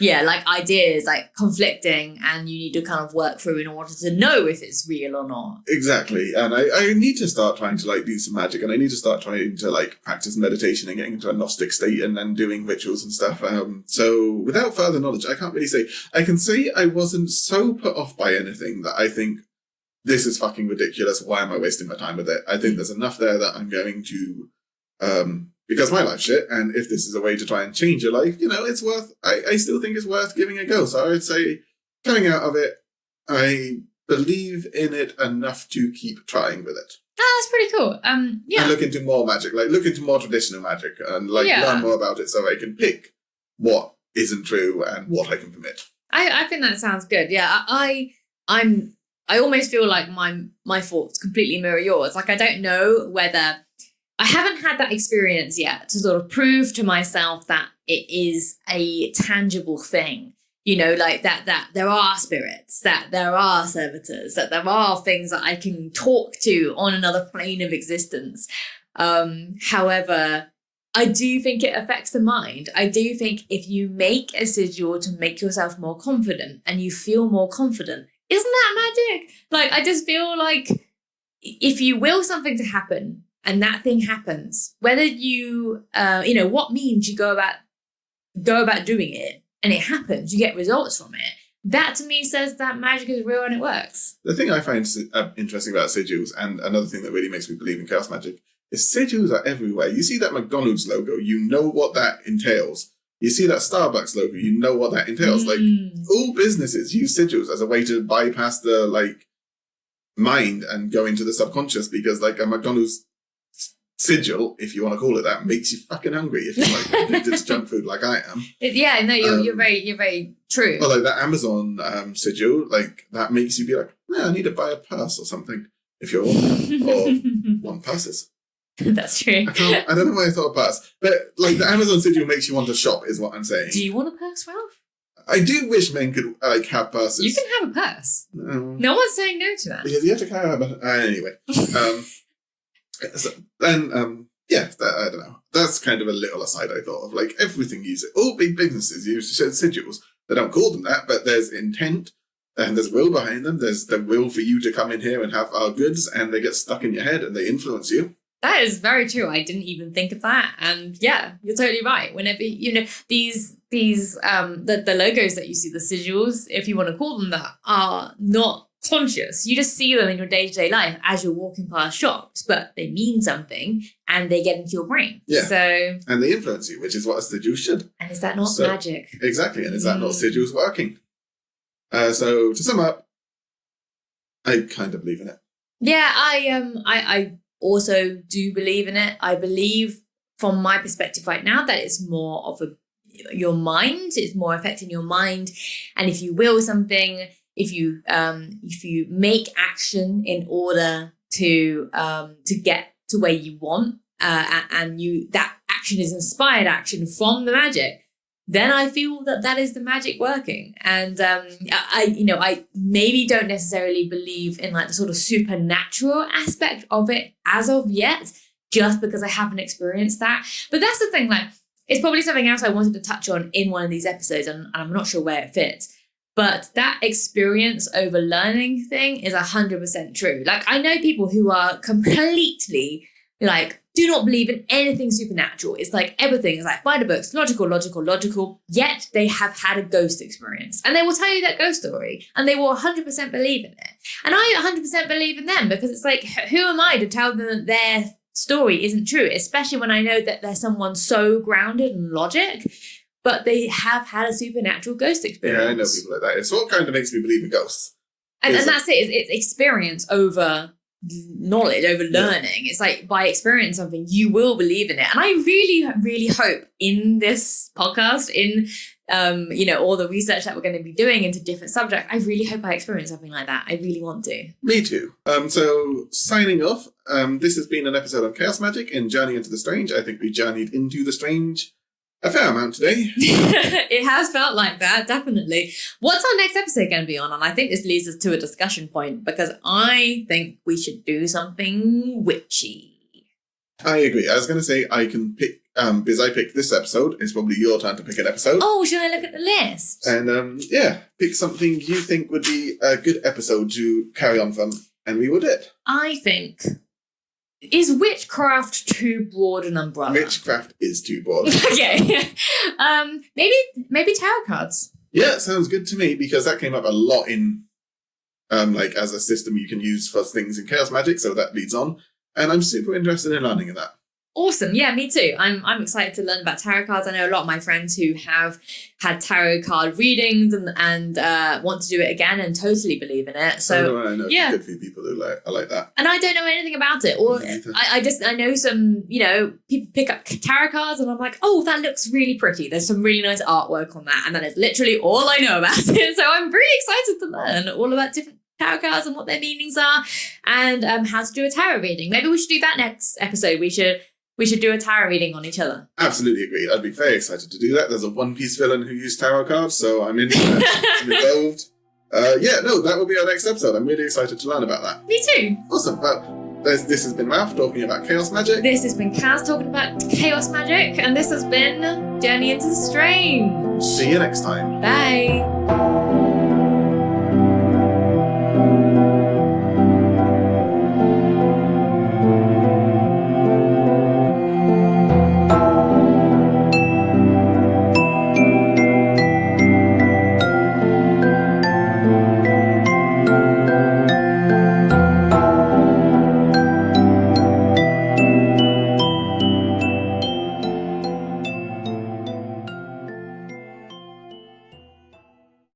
like ideas like conflicting, and you need to kind of work through in order to know if it's real or not.
Exactly. And I need to start trying to like do some magic, and I need to start trying to like practice meditation and getting into a Gnostic state and then doing rituals and stuff. So without further knowledge, I can't really say. I can say I wasn't so put off by anything that I think this is fucking ridiculous. Why am I wasting my time with it? I think there's enough there that I'm going to because my life's shit, and if this is a way to try and change your life, it's worth, I still think it's worth giving a go. So I would say, coming out of it, I believe in it enough to keep trying with it.
Oh, that's pretty cool.
And look into more magic, like look into more traditional magic, and like learn more about it so I can pick what isn't true and what I can permit.
I think that sounds good. Yeah, I almost feel like my thoughts completely mirror yours. Like, I don't know whether I haven't had that experience yet to sort of prove to myself that it is a tangible thing. You know, like that there are spirits, that there are servitors, that there are things that I can talk to on another plane of existence. However, I do think it affects the mind. I do think if you make a sigil to make yourself more confident and you feel more confident, isn't that magic? Like, I just feel like if you will something to happen and that thing happens, whether you, what means you go about doing it and it happens, you get results from it. That to me says that magic is real and it works.
The thing I find interesting about sigils, and another thing that really makes me believe in chaos magic, sigils are everywhere. You see that McDonald's logo, you know what that entails. You see that Starbucks logo, you know what that entails. Like, all businesses use sigils as a way to bypass the, like, mind and go into the subconscious, because, like, a McDonald's sigil, if you want to call it that, makes you fucking hungry if you're, like, addicted to junk food like I am.
You're very true.
Or, like, that Amazon sigil, like, that makes you be like, I need to buy a purse or something, if you're or want purses.
That's true.
I don't know why I thought of purse, but like the Amazon sigil makes you want to shop, is what I'm saying.
Do you want a purse, Ralph?
I do wish men could like have purses.
You can have a purse. No one's saying no to that.
Because you have to carry anyway. I don't know. That's kind of a little aside I thought of. Like, everything uses it. All big businesses use sigils. They don't call them that, but there's intent and there's will behind them. There's the will for you to come in here and have our goods, and they get stuck in your head and they influence you.
That is very true. I didn't even think of that. And yeah, you're totally right. Whenever, these the logos that you see, the sigils, if you want to call them that, are not conscious. You just see them in your day-to-day life as you're walking past shops, but they mean something and they get into your brain.
Yeah.
So,
and they influence you, which is what a sigil should.
And is that not magic?
Exactly. And is that not sigils working? So to sum up, I kind of believe in it.
Yeah, I also do believe in it. I believe, from my perspective right now, that it's more of your mind. It's more affecting your mind. And if you will something, if you make action in order to get to where you want, and that action is inspired action from the magic, then I feel that is the magic working. And I maybe don't necessarily believe in like the sort of supernatural aspect of it as of yet, just because I haven't experienced that. But that's the thing, like, it's probably something else I wanted to touch on in one of these episodes, and I'm not sure where it fits. But that experience over learning thing is 100% true. Like, I know people who are completely like, do not believe in anything supernatural. It's like everything is like by the books, logical, yet they have had a ghost experience. And they will tell you that ghost story and they will 100% believe in it. And I 100% believe in them, because it's like, who am I to tell them that their story isn't true? Especially when I know that there's someone so grounded in logic, but they have had a supernatural ghost experience.
Yeah, I know people like that. It's what kind of makes me believe in ghosts.
And that's it. It's experience over knowledge, over learning. It's like, by experiencing something, you will believe in it. And I really, really hope in this podcast, in all the research that we're going to be doing into different subjects, I really hope I experience something like that. I really want to.
Me too. So signing off, this has been an episode of Chaos Magick in Journey into the Strange. I think we journeyed into the strange a fair amount today.
It has felt like that, definitely. What's our next episode going to be on? And I think this leads us to a discussion point, because I think we should do something witchy.
I agree. I was going to say I can pick, because I picked this episode. It's probably your turn to pick an episode.
Oh, should I look at the list?
And pick something you think would be a good episode to carry on from, and we would it.
I think... Is witchcraft too broad an umbrella?
Witchcraft is too broad.
Okay. Maybe tarot cards.
Yeah, sounds good to me, because that came up a lot in as a system you can use for things in Chaos Magick, so that leads on. And I'm super interested in learning in that.
Awesome. Yeah, me too. I'm excited to learn about tarot cards. I know a lot of my friends who have had tarot card readings and want to do it again and totally believe in it. So
I know
yeah,
a good few people who are like that.
And I don't know anything about it. Or I know some, people pick up tarot cards and I'm like, oh, that looks really pretty. There's some really nice artwork on that. And that is literally all I know about it. So I'm really excited to learn all about different tarot cards and what their meanings are and how to do a tarot reading. Maybe we should do that next episode. We should do a tarot reading on each other.
Absolutely agree. I'd be very excited to do that. There's a One Piece villain who used tarot cards, so I'm involved. That will be our next episode. I'm really excited to learn about that.
Me too.
Awesome. Well, this has been Ralph talking about Chaos Magick.
This has been Caz talking about Chaos Magick. And this has been Journey into the Strange.
See you next time.
Bye.